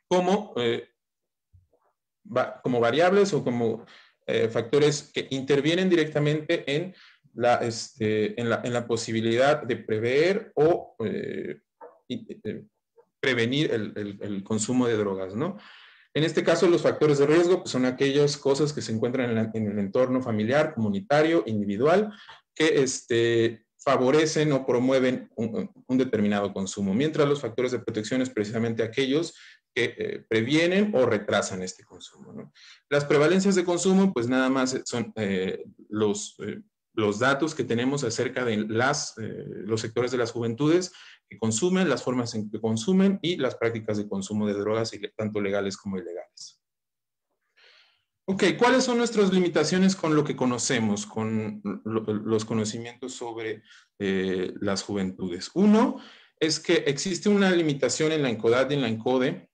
como variables o como factores que intervienen directamente en la posibilidad de prever o prevenir el consumo de drogas, ¿no? En este caso, los factores de riesgo pues, son aquellas cosas que se encuentran en el entorno familiar, comunitario, individual, que favorecen o promueven un determinado consumo, mientras los factores de protección es precisamente aquellos que previenen o retrasan este consumo, ¿no? Las prevalencias de consumo, pues nada más son los datos que tenemos acerca de los sectores de las juventudes que consumen, las formas en que consumen y las prácticas de consumo de drogas, tanto legales como ilegales. Ok, ¿cuáles son nuestras limitaciones con lo que conocemos, con los conocimientos sobre las juventudes? Uno es que existe una limitación en la ENCODAT y en la ENCODE,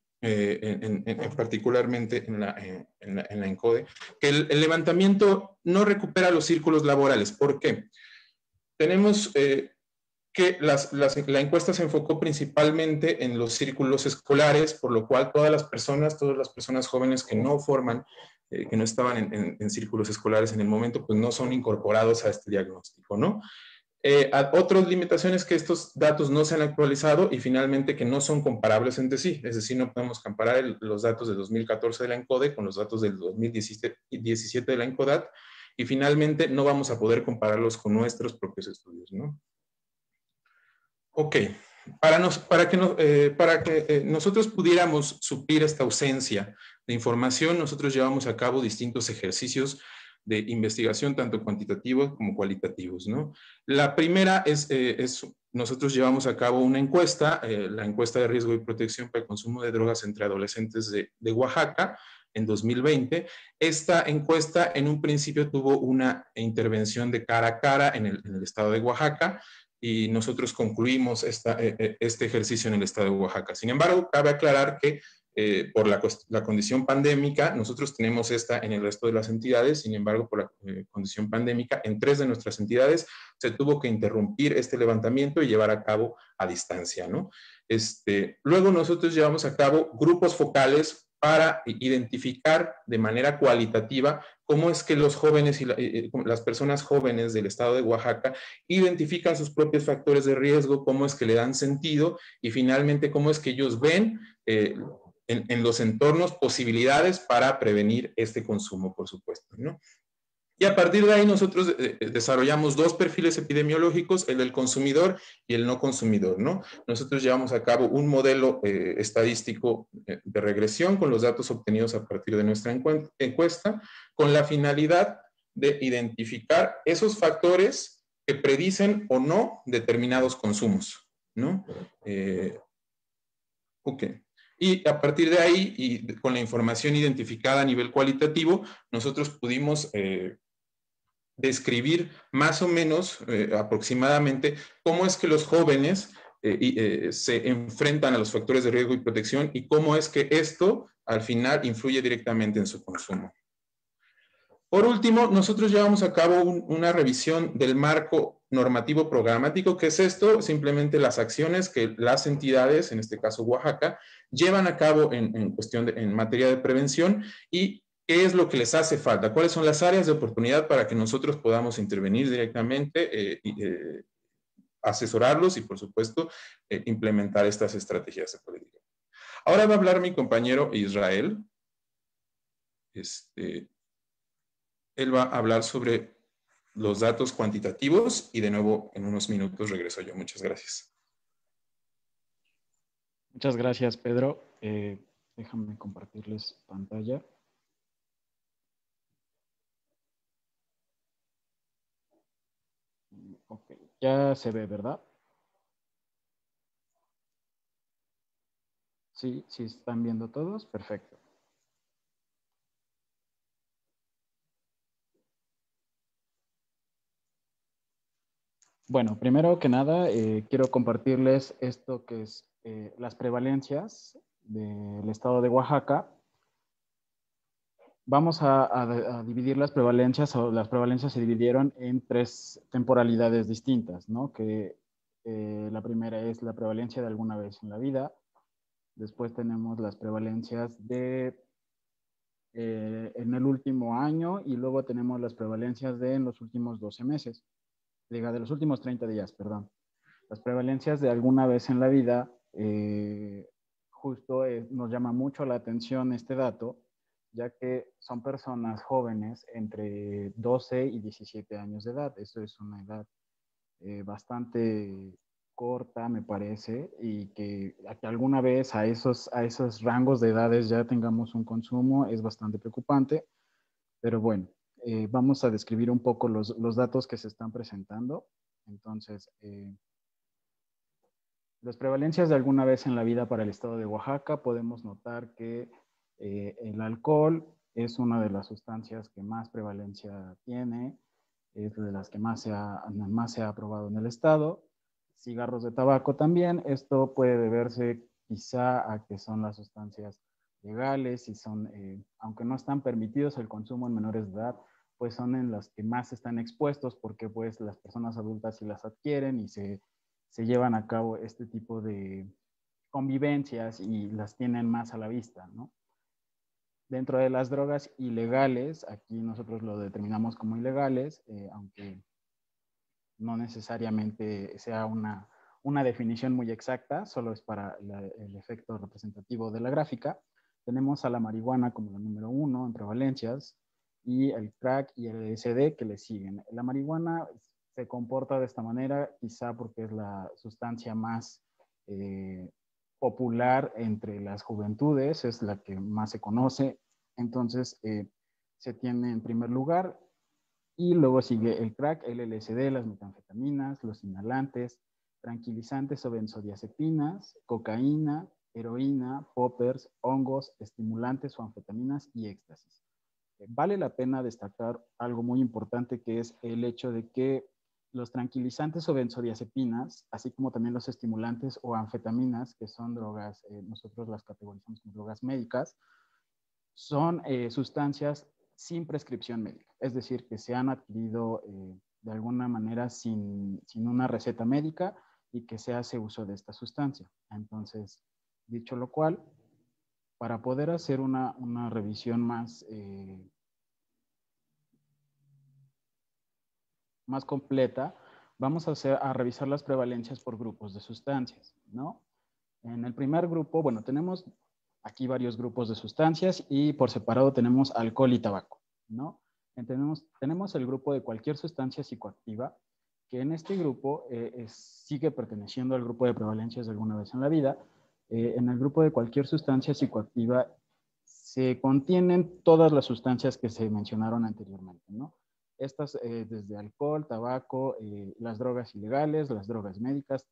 particularmente en la ENCODE, que el levantamiento no recupera los círculos laborales. ¿Por qué? Tenemos que la encuesta se enfocó principalmente en los círculos escolares, por lo cual todas las personas jóvenes que no forman, que no estaban en círculos escolares en el momento, pues no son incorporados a este diagnóstico, ¿no? Otras limitaciones que estos datos no se han actualizado y finalmente que no son comparables entre sí, es decir, no podemos comparar los datos de 2014 de la ENCODE con los datos del 2017 de la ENCODAT y finalmente no vamos a poder compararlos con nuestros propios estudios, ¿no? Ok, para que nosotros pudiéramos suplir esta ausencia de información, nosotros llevamos a cabo distintos ejercicios de investigación, tanto cuantitativos como cualitativos, ¿no? La primera nosotros llevamos a cabo una encuesta, la encuesta de riesgo y protección para el consumo de drogas entre adolescentes de Oaxaca, en 2020. Esta encuesta en un principio tuvo una intervención de cara a cara en el estado de Oaxaca, y nosotros concluimos este ejercicio en el estado de Oaxaca. Sin embargo, cabe aclarar que por la condición pandémica, nosotros tenemos esta en el resto de las entidades, sin embargo, por la condición pandémica, en 3 de nuestras entidades se tuvo que interrumpir este levantamiento y llevar a cabo a distancia, ¿no? Luego nosotros llevamos a cabo grupos focales para identificar de manera cualitativa cómo es que los jóvenes y las personas jóvenes del estado de Oaxaca identifican sus propios factores de riesgo, cómo es que le dan sentido y finalmente cómo es que ellos ven en los entornos posibilidades para prevenir este consumo, por supuesto, ¿no? Y a partir de ahí nosotros desarrollamos 2 perfiles epidemiológicos, el del consumidor y el no consumidor, ¿no? Nosotros llevamos a cabo un modelo estadístico de regresión con los datos obtenidos a partir de nuestra encuesta, con la finalidad de identificar esos factores que predicen o no determinados consumos, ¿no? Ok. Y a partir de ahí, y con la información identificada a nivel cualitativo, nosotros pudimos describir más o menos aproximadamente cómo es que los jóvenes se enfrentan a los factores de riesgo y protección y cómo es que esto al final influye directamente en su consumo. Por último, nosotros llevamos a cabo una revisión del marco normativo programático. ¿Qué es esto? Simplemente las acciones que las entidades, en este caso Oaxaca, llevan a cabo en materia de prevención y qué es lo que les hace falta, cuáles son las áreas de oportunidad para que nosotros podamos intervenir directamente, asesorarlos y, por supuesto, implementar estas estrategias de política. Ahora va a hablar mi compañero Israel. Él va a hablar sobre los datos cuantitativos y de nuevo en unos minutos regreso yo. Muchas gracias. Muchas gracias, Pedro. Déjame compartirles pantalla. Ok, ya se ve, ¿verdad? Sí, sí están viendo todos, perfecto. Bueno, primero que nada, quiero compartirles esto que es las prevalencias del estado de Oaxaca. Vamos a dividir las prevalencias, o las prevalencias se dividieron en 3 temporalidades distintas, ¿no? Que la primera es la prevalencia de alguna vez en la vida. Después tenemos las prevalencias de en el último año, y luego tenemos las prevalencias de en los últimos 12 meses. Diga, de los últimos 30 días, perdón. Las prevalencias de alguna vez en la vida, justo nos llama mucho la atención este dato, ya que son personas jóvenes entre 12 y 17 años de edad. Eso es una edad bastante corta, me parece, y que alguna vez a esos rangos de edades ya tengamos un consumo es bastante preocupante. Pero bueno, vamos a describir un poco los datos que se están presentando. Entonces, las prevalencias de alguna vez en la vida para el estado de Oaxaca, podemos notar que el alcohol es una de las sustancias que más prevalencia tiene, es de las que más se ha aprobado en el estado. Cigarros de tabaco también. Esto puede deberse quizá a que son las sustancias legales y son, aunque no están permitidos el consumo en menores de edad, pues son en las que más están expuestos, porque pues las personas adultas sí las adquieren y se llevan a cabo este tipo de convivencias y las tienen más a la vista, ¿no? Dentro de las drogas ilegales, aquí nosotros lo determinamos como ilegales, aunque no necesariamente sea una definición muy exacta, solo es para el efecto representativo de la gráfica. Tenemos a la marihuana como la número 1 en prevalencias, y el crack y el LSD que le siguen. La marihuana se comporta de esta manera, quizá porque es la sustancia más popular entre las juventudes, es la que más se conoce. Entonces, se tiene en primer lugar, y luego sigue el crack, el LSD, las metanfetaminas, los inhalantes, tranquilizantes o benzodiazepinas, cocaína, heroína, poppers, hongos, estimulantes o anfetaminas y éxtasis. Vale la pena destacar algo muy importante, que es el hecho de que los tranquilizantes o benzodiazepinas, así como también los estimulantes o anfetaminas, que son drogas, nosotros las categorizamos como drogas médicas, son sustancias sin prescripción médica, es decir, que se han adquirido de alguna manera sin una receta médica, y que se hace uso de esta sustancia. Entonces, dicho lo cual, para poder hacer una revisión más completa, vamos a revisar las prevalencias por grupos de sustancias, ¿no? En el primer grupo, bueno, tenemos aquí varios grupos de sustancias, y por separado tenemos alcohol y tabaco, ¿no? Tenemos el grupo de cualquier sustancia psicoactiva, que en este grupo sigue perteneciendo al grupo de prevalencias de alguna vez en la vida. En el grupo de cualquier sustancia psicoactiva se contienen todas las sustancias que se mencionaron anteriormente, ¿no? Estas, desde alcohol, tabaco, las drogas ilegales, las drogas médicas,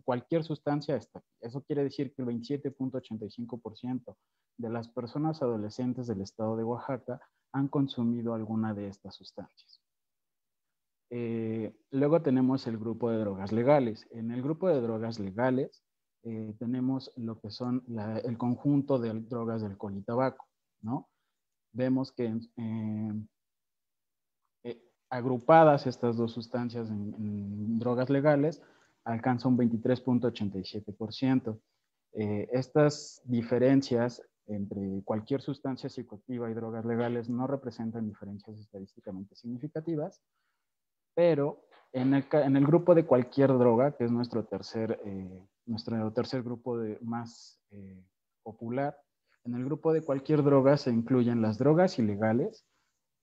cualquier sustancia está aquí. Eso quiere decir que el 27.85% de las personas adolescentes del estado de Oaxaca han consumido alguna de estas sustancias. Luego tenemos el grupo de drogas legales. En el grupo de drogas legales tenemos lo que son el conjunto de drogas de alcohol y tabaco, ¿no? Vemos que agrupadas estas dos sustancias en drogas legales alcanza un 23.87%. Estas diferencias entre cualquier sustancia psicoactiva y drogas legales no representan diferencias estadísticamente significativas, pero en el grupo de cualquier droga, que es nuestro tercer grupo más popular, en el grupo de cualquier droga se incluyen las drogas ilegales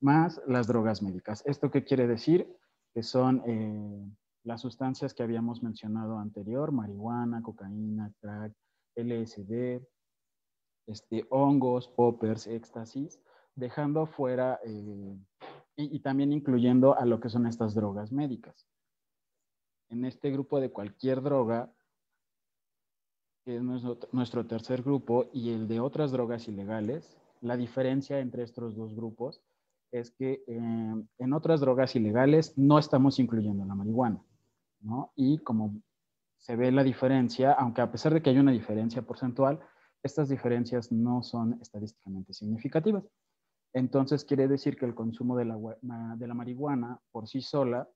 más las drogas médicas. ¿Esto qué quiere decir? Que son las sustancias que habíamos mencionado anterior: marihuana, cocaína, crack, LSD, hongos, poppers, éxtasis, dejando fuera y también incluyendo a lo que son estas drogas médicas. En este grupo de cualquier droga, que es nuestro tercer grupo, y el de otras drogas ilegales, la diferencia entre estos dos grupos es que en otras drogas ilegales no estamos incluyendo la marihuana, ¿no? Y como se ve la diferencia, aunque a pesar de que hay una diferencia porcentual, estas diferencias no son estadísticamente significativas. Entonces quiere decir que el consumo de la marihuana por sí sola,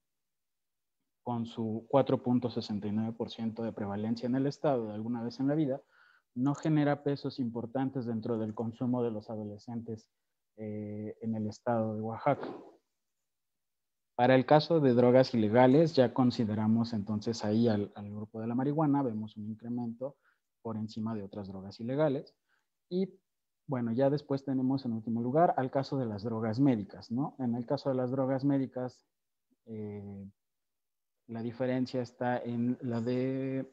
con su 4.69% de prevalencia en el estado de alguna vez en la vida, no genera pesos importantes dentro del consumo de los adolescentes en el estado de Oaxaca. Para el caso de drogas ilegales, ya consideramos entonces ahí al grupo de la marihuana, vemos un incremento por encima de otras drogas ilegales. Y bueno, ya después tenemos en último lugar al caso de las drogas médicas, ¿no? En el caso de las drogas médicas, la diferencia está en la de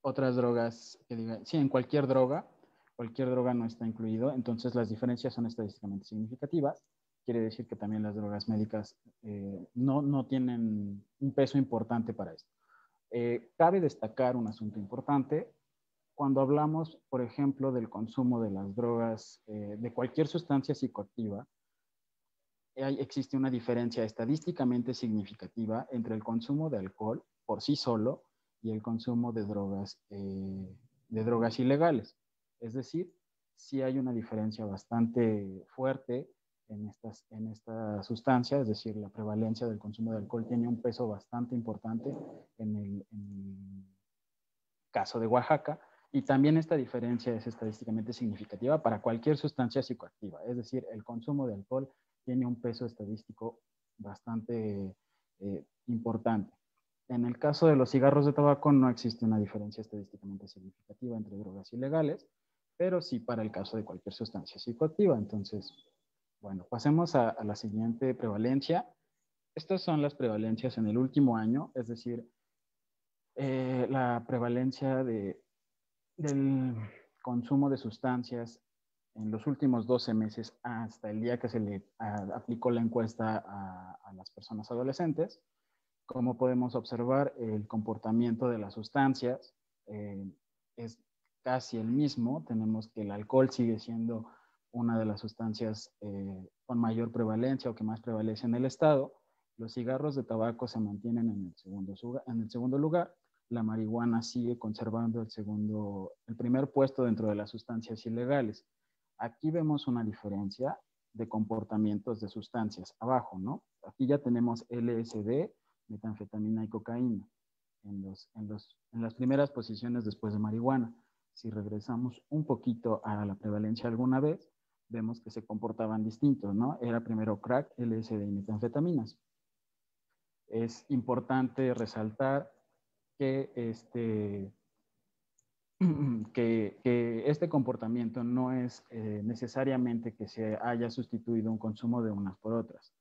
otras drogas, sí, en cualquier droga no está incluido, entonces las diferencias son estadísticamente significativas. Quiere decir que también las drogas médicas no tienen un peso importante para esto. Cabe destacar un asunto importante. Cuando hablamos, por ejemplo, del consumo de las drogas, de cualquier sustancia psicoactiva, existe una diferencia estadísticamente significativa entre el consumo de alcohol por sí solo y el consumo de drogas ilegales. Es decir, sí hay una diferencia bastante fuerte en esta sustancia, es decir, la prevalencia del consumo de alcohol tiene un peso bastante importante en el caso de Oaxaca, y también esta diferencia es estadísticamente significativa para cualquier sustancia psicoactiva, es decir, el consumo de alcohol tiene un peso estadístico bastante importante. En el caso de los cigarros de tabaco no existe una diferencia estadísticamente significativa entre drogas ilegales, pero sí para el caso de cualquier sustancia psicoactiva. Entonces, bueno, pasemos a la siguiente prevalencia. Estas son las prevalencias en el último año, es decir, la prevalencia del consumo de sustancias en los últimos 12 meses hasta el día que se le aplicó la encuesta a las personas adolescentes. Como podemos observar, el comportamiento de las sustancias es casi el mismo. Tenemos que el alcohol sigue siendo una de las sustancias con mayor prevalencia o que más prevalece en el estado. Los cigarros de tabaco se mantienen en el segundo lugar. La marihuana sigue conservando el primer puesto dentro de las sustancias ilegales. Aquí vemos una diferencia de comportamientos de sustancias abajo, ¿no? Aquí ya tenemos LSD, metanfetamina y cocaína en las primeras posiciones después de marihuana. Si regresamos un poquito a la prevalencia alguna vez, vemos que se comportaban distintos, ¿no? Era primero crack, LSD y metanfetaminas. Es importante resaltar que este comportamiento no es necesariamente que se haya sustituido un consumo de unas por otras,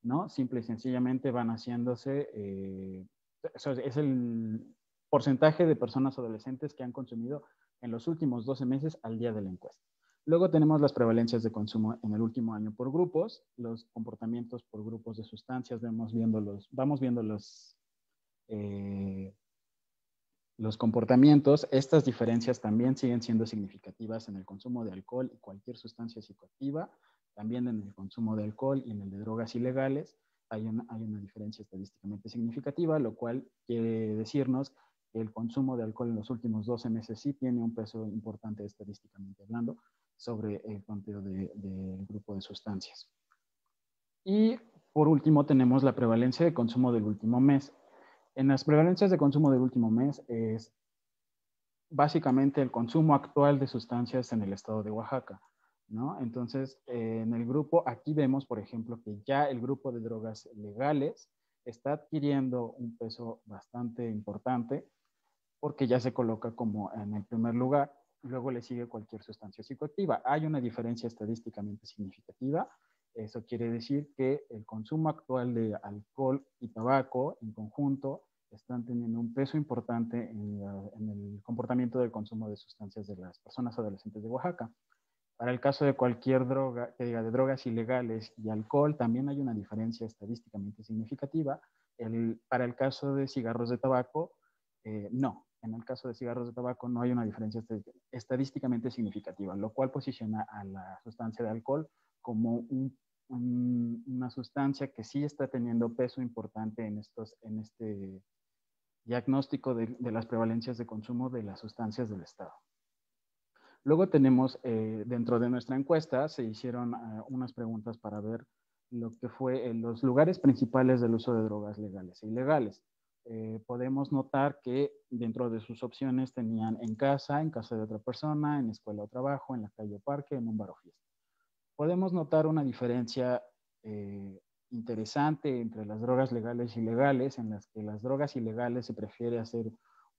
¿no? Simple y sencillamente van haciéndose, es el porcentaje de personas adolescentes que han consumido en los últimos 12 meses al día de la encuesta. Luego tenemos las prevalencias de consumo en el último año por grupos, los comportamientos por grupos de sustancias, vamos viendo los comportamientos. Estas diferencias también siguen siendo significativas en el consumo de alcohol y cualquier sustancia psicoactiva, también en el consumo de alcohol y en el de drogas ilegales. Hay una diferencia estadísticamente significativa, lo cual quiere decirnos que el consumo de alcohol en los últimos 12 meses sí tiene un peso importante estadísticamente hablando sobre el conteo del grupo de sustancias. Y por último tenemos la prevalencia de consumo del último mes. En las prevalencias de consumo del último mes es básicamente el consumo actual de sustancias en el estado de Oaxaca, ¿no? Entonces, en el grupo, aquí vemos, por ejemplo, que ya el grupo de drogas legales está adquiriendo un peso bastante importante porque ya se coloca como en el primer lugar. Luego le sigue cualquier sustancia psicoactiva. Hay una diferencia estadísticamente significativa. Eso quiere decir que el consumo actual de alcohol y tabaco en conjunto están teniendo un peso importante en el comportamiento del consumo de sustancias de las personas adolescentes de Oaxaca. Para el caso de cualquier droga, que diga de drogas ilegales y alcohol, también hay una diferencia estadísticamente significativa. Para el caso de cigarros de tabaco, no. En el caso de cigarros de tabaco no hay una diferencia estadísticamente significativa, lo cual posiciona a la sustancia de alcohol como una sustancia que sí está teniendo peso importante en este diagnóstico de las prevalencias de consumo de las sustancias del Estado. Luego tenemos, dentro de nuestra encuesta, se hicieron unas preguntas para ver lo que fue los lugares principales del uso de drogas legales e ilegales. Podemos notar que dentro de sus opciones tenían en casa de otra persona, en escuela o trabajo, en la calle o parque, en un bar o fiesta. Podemos notar una diferencia interesante entre las drogas legales y ilegales, en las que las drogas ilegales se prefiere hacer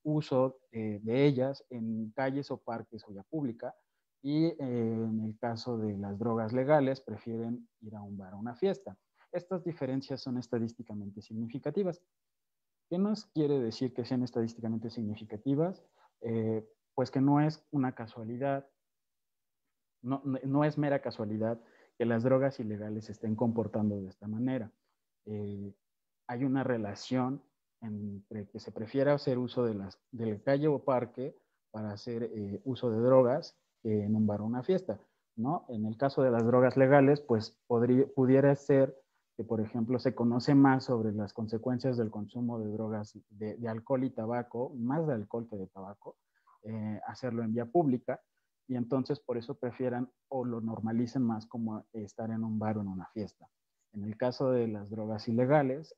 uso de ellas en calles o parques o vía pública, y en el caso de las drogas legales prefieren ir a un bar o una fiesta. Estas diferencias son estadísticamente significativas. ¿Qué nos quiere decir que sean estadísticamente significativas? Pues que no es una casualidad, no es mera casualidad que las drogas ilegales se estén comportando de esta manera. Hay una relación entre que se prefiera hacer uso de la calle o parque para hacer uso de drogas en un bar o una fiesta, ¿no? En el caso de las drogas legales, pues pudiera ser que, por ejemplo, se conoce más sobre las consecuencias del consumo de drogas de alcohol y tabaco, más de alcohol que de tabaco, hacerlo en vía pública, y entonces por eso prefieran o lo normalicen más como estar en un bar o en una fiesta. En el caso de las drogas ilegales,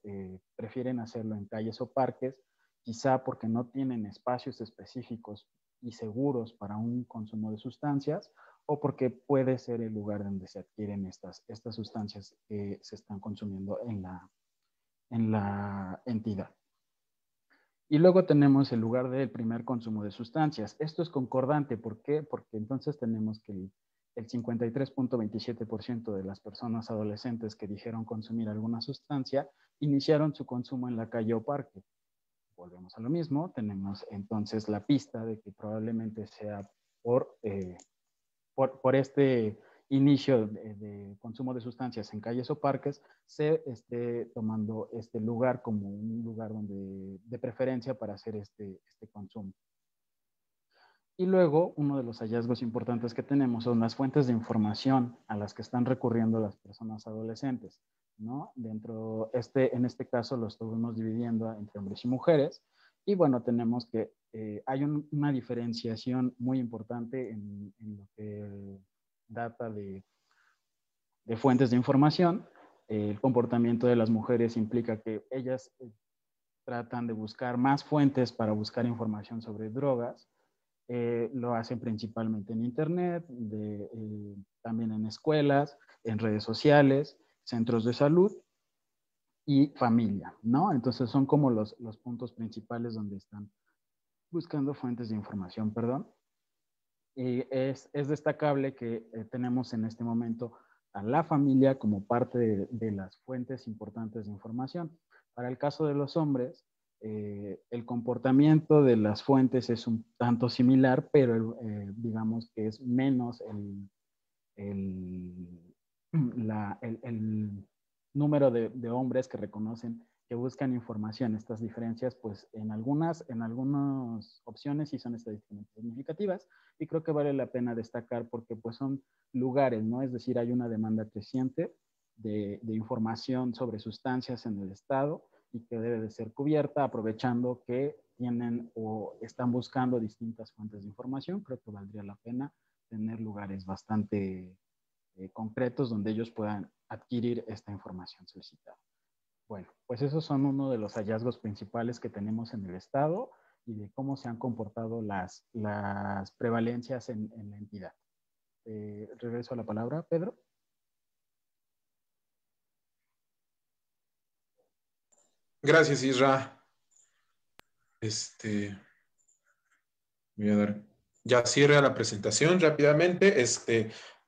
prefieren hacerlo en calles o parques, quizá porque no tienen espacios específicos y seguros para un consumo de sustancias, o porque puede ser el lugar donde se adquieren estas sustancias que se están consumiendo en la entidad. Y luego tenemos el lugar del primer consumo de sustancias. Esto es concordante. ¿Por qué? Porque entonces tenemos que el 53.27% de las personas adolescentes que dijeron consumir alguna sustancia iniciaron su consumo en la calle o parque. Volvemos a lo mismo. Tenemos entonces la pista de que probablemente sea por este inicio de consumo de sustancias en calles o parques, se esté tomando este lugar como un lugar de preferencia para hacer este consumo. Y luego, uno de los hallazgos importantes que tenemos son las fuentes de información a las que están recurriendo las personas adolescentes, ¿no? En este caso lo estuvimos dividiendo entre hombres y mujeres, y bueno, tenemos que hay una diferenciación muy importante en lo que data de fuentes de información. El comportamiento de las mujeres implica que ellas tratan de buscar más fuentes para buscar información sobre drogas. Lo hacen principalmente en internet, también en escuelas, en redes sociales, centros de salud y familia, ¿no? Entonces son como los puntos principales donde están buscando fuentes de información, perdón. Y es destacable que tenemos en este momento a la familia como parte de las fuentes importantes de información. Para el caso de los hombres, el comportamiento de las fuentes es un tanto similar, pero digamos que es menos el número de hombres que reconocen que buscan información. Estas diferencias, pues en algunas opciones sí son estadísticamente significativas, y creo que vale la pena destacar porque pues son lugares, ¿no? Es decir, hay una demanda creciente de información sobre sustancias en el Estado y que debe de ser cubierta aprovechando que tienen o están buscando distintas fuentes de información. Creo que valdría la pena tener lugares bastante concretos donde ellos puedan adquirir esta información solicitada. Bueno, pues esos son uno de los hallazgos principales que tenemos en el Estado y de cómo se han comportado las prevalencias en la entidad. Regreso a la palabra, Pedro. Gracias, Isra. Voy a dar ya cierre a la presentación rápidamente.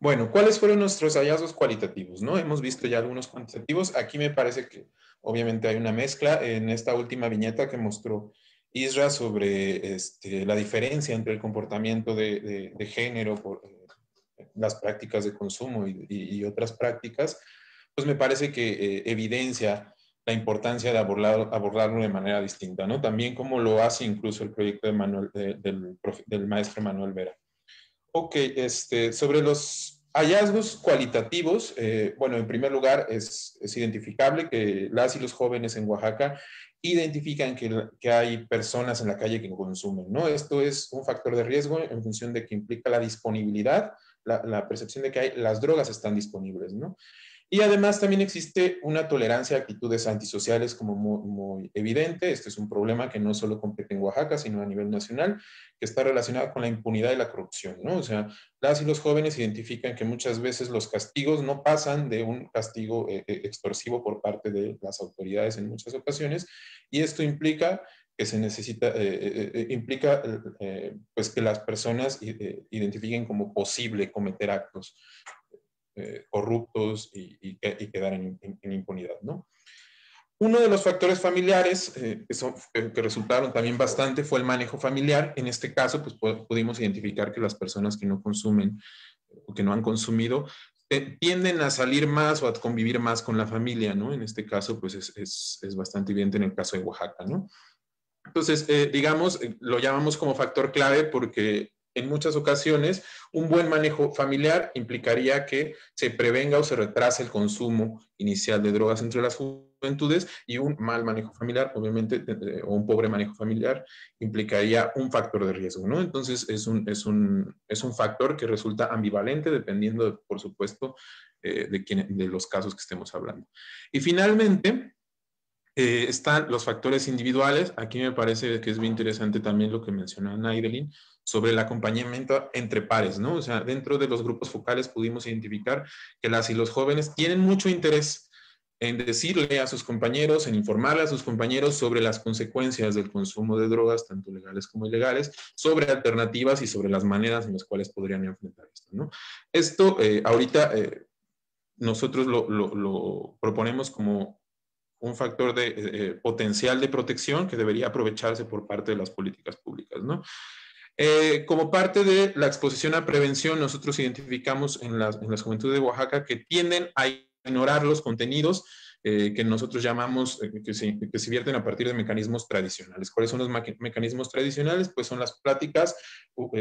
Bueno, ¿cuáles fueron nuestros hallazgos cualitativos, no? Hemos visto ya algunos cuantitativos. Aquí me parece que obviamente hay una mezcla en esta última viñeta que mostró Isra sobre la diferencia entre el comportamiento de género por las prácticas de consumo y otras prácticas, pues me parece que evidencia la importancia de abordarlo de manera distinta, ¿no? También como lo hace incluso el proyecto del maestro Manuel Vera. Ok, sobre los hallazgos cualitativos, bueno, en primer lugar es identificable que las y los jóvenes en Oaxaca identifican que hay personas en la calle que consumen, ¿no? Esto es un factor de riesgo en función de que implica la disponibilidad, la percepción de que las drogas están disponibles, ¿no? Y además también existe una tolerancia a actitudes antisociales como muy evidente. Este es un problema que no solo compete en Oaxaca, sino a nivel nacional, que está relacionado con la impunidad y la corrupción, ¿no? O sea, las y los jóvenes identifican que muchas veces los castigos no pasan de un castigo extorsivo por parte de las autoridades en muchas ocasiones, y esto implica que se necesita, pues que las personas identifiquen como posible cometer actos corruptos y quedar en impunidad, ¿no? Uno de los factores familiares que resultaron también bastante fue el manejo familiar. En este caso, pues pudimos identificar que las personas que no consumen o que no han consumido tienden a salir más o a convivir más con la familia, ¿no? En este caso, pues es bastante evidente en el caso de Oaxaca, ¿no? Entonces, digamos, lo llamamos como factor clave porque en muchas ocasiones un buen manejo familiar implicaría que se prevenga o se retrase el consumo inicial de drogas entre las juventudes, y un mal manejo familiar, obviamente, o un pobre manejo familiar, implicaría un factor de riesgo, ¿no? Entonces, es un factor que resulta ambivalente dependiendo, por supuesto, de los casos que estemos hablando. Y finalmente, están los factores individuales. Aquí me parece que es muy interesante también lo que mencionaba Naidelin sobre el acompañamiento entre pares, ¿no? O sea, dentro de los grupos focales pudimos identificar que las y los jóvenes tienen mucho interés en decirle a sus compañeros, en informarle a sus compañeros sobre las consecuencias del consumo de drogas, tanto legales como ilegales, sobre alternativas y sobre las maneras en las cuales podrían enfrentar esto, ¿no? Esto ahorita nosotros lo proponemos como un factor de potencial de protección que debería aprovecharse por parte de las políticas públicas, ¿no? Como parte de la exposición a prevención, nosotros identificamos en las juventudes de Oaxaca que tienden a ignorar los contenidos que nosotros llamamos que se vierten a partir de mecanismos tradicionales. ¿Cuáles son los mecanismos tradicionales? Pues son las pláticas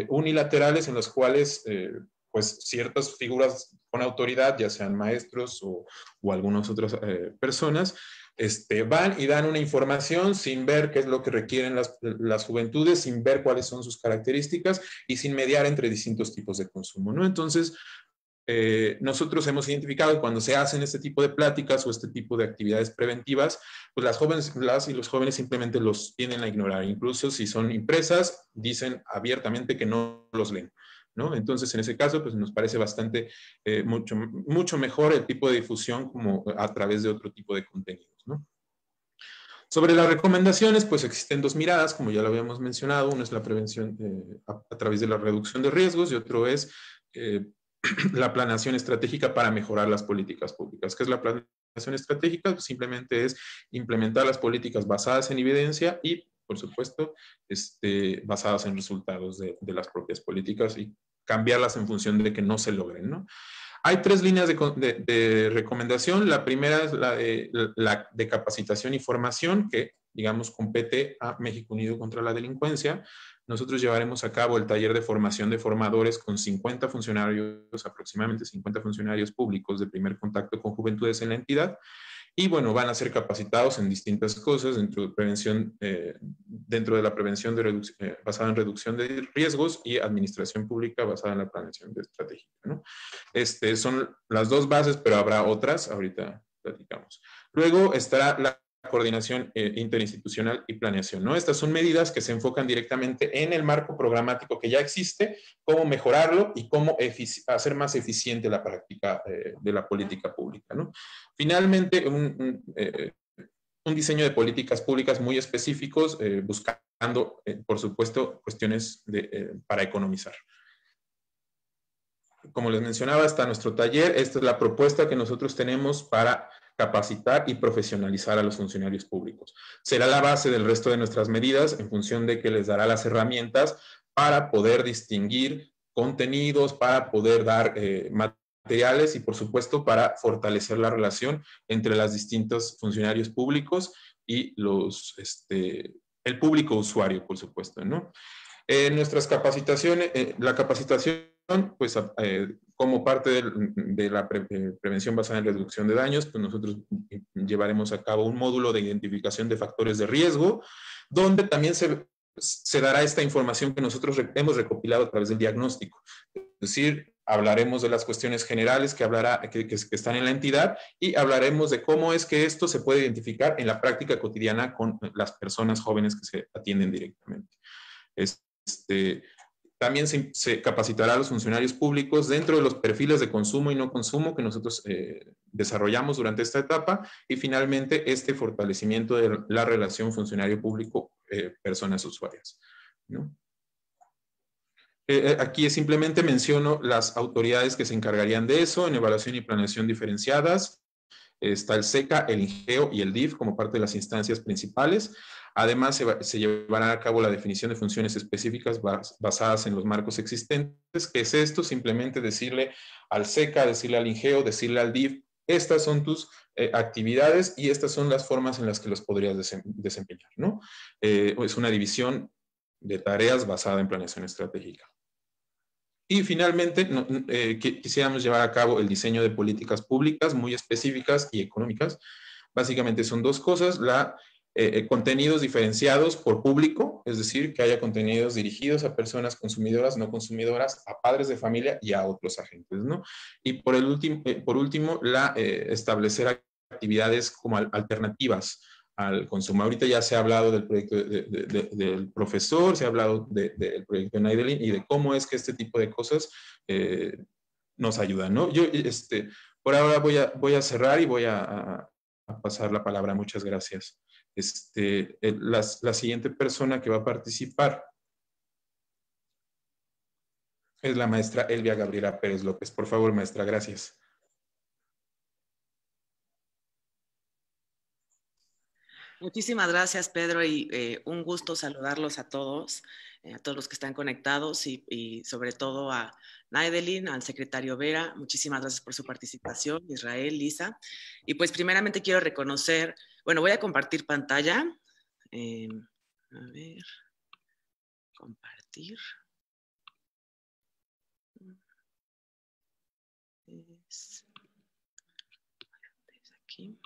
unilaterales en las cuales pues ciertas figuras con autoridad, ya sean maestros o algunas otras personas, van y dan una información sin ver qué es lo que requieren las juventudes, sin ver cuáles son sus características y sin mediar entre distintos tipos de consumo, ¿no? Entonces, nosotros hemos identificado que cuando se hacen este tipo de pláticas o este tipo de actividades preventivas, pues las y los jóvenes simplemente los tienden a ignorar. Incluso si son impresas, dicen abiertamente que no los leen, ¿no? Entonces, en ese caso, pues nos parece bastante, mucho mejor el tipo de difusión como a través de otro tipo de contenidos, ¿no? Sobre las recomendaciones, pues existen dos miradas, como ya lo habíamos mencionado. Uno es la prevención a través de la reducción de riesgos, y otro es la planeación estratégica para mejorar las políticas públicas. ¿Qué es la planeación estratégica? Pues simplemente es implementar las políticas basadas en evidencia y, por supuesto, basadas en resultados de las propias políticas y cambiarlas en función de que no se logren, ¿no? Hay tres líneas de recomendación. La primera es la de capacitación y formación, que, digamos, compete a México Unido contra la Delincuencia. Nosotros llevaremos a cabo el taller de formación de formadores con 50 funcionarios, aproximadamente 50 funcionarios públicos de primer contacto con juventudes en la entidad. Y bueno, van a ser capacitados en distintas cosas dentro de la prevención basada en reducción de riesgos y administración pública basada en la planeación estratégica, ¿no? Son las dos bases, pero habrá otras, ahorita platicamos. Luego estará la coordinación interinstitucional y planeación, ¿no? Estas son medidas que se enfocan directamente en el marco programático que ya existe, cómo mejorarlo y cómo hacer más eficiente la práctica de la política pública, ¿no? Finalmente, un diseño de políticas públicas muy específicos, buscando, por supuesto, cuestiones para economizar. como les mencionaba, está nuestro taller. Esta es la propuesta que nosotros tenemos para capacitar y profesionalizar a los funcionarios públicos. Será la base del resto de nuestras medidas en función de que les dará las herramientas para poder distinguir contenidos, para poder dar materiales y, por supuesto, para fortalecer la relación entre los distintos funcionarios públicos y el público usuario, por supuesto, ¿no? Nuestras capacitaciones, la capacitación, pues como parte de la prevención basada en reducción de daños, pues nosotros llevaremos a cabo un módulo de identificación de factores de riesgo, donde también se dará esta información que nosotros hemos recopilado a través del diagnóstico. Es decir, hablaremos de las cuestiones generales que están en la entidad y hablaremos de cómo es que esto se puede identificar en la práctica cotidiana con las personas jóvenes que se atienden directamente. También se capacitará a los funcionarios públicos dentro de los perfiles de consumo y no consumo que nosotros desarrollamos durante esta etapa, y finalmente este fortalecimiento de la relación funcionario público-personas usuarias, ¿no? Aquí simplemente menciono las autoridades que se encargarían de eso en evaluación y planeación diferenciadas. Está el SECA, el INGEO y el DIF como parte de las instancias principales. Además, se llevará a cabo la definición de funciones específicas basadas en los marcos existentes. ¿Qué es esto? Simplemente decirle al SECA, decirle al INGEO, decirle al DIF, estas son tus actividades y estas son las formas en las que los podrías desempeñar, ¿no? Es una división de tareas basada en planeación estratégica. Y finalmente, quisiéramos llevar a cabo el diseño de políticas públicas muy específicas y económicas. Básicamente son dos cosas: contenidos diferenciados por público, es decir, que haya contenidos dirigidos a personas consumidoras, no consumidoras, a padres de familia y a otros agentes, ¿no? Y por último, establecer actividades como alternativas al consumo. Ahorita ya se ha hablado del proyecto del profesor, se ha hablado del proyecto de Naidelin y de cómo es que este tipo de cosas nos ayudan, ¿no? Yo, por ahora voy a cerrar y voy a pasar la palabra. Muchas gracias. La siguiente persona que va a participar es la maestra Elvia Gabriela Pérez López. Por favor, maestra, gracias. Muchísimas gracias, Pedro, y un gusto saludarlos a todos los que están conectados y sobre todo a Naidelin, al secretario Vera. Muchísimas gracias por su participación, Israel, Lisa. Y pues primeramente quiero reconocer, bueno, voy a compartir pantalla. A ver, compartir. Es aquí.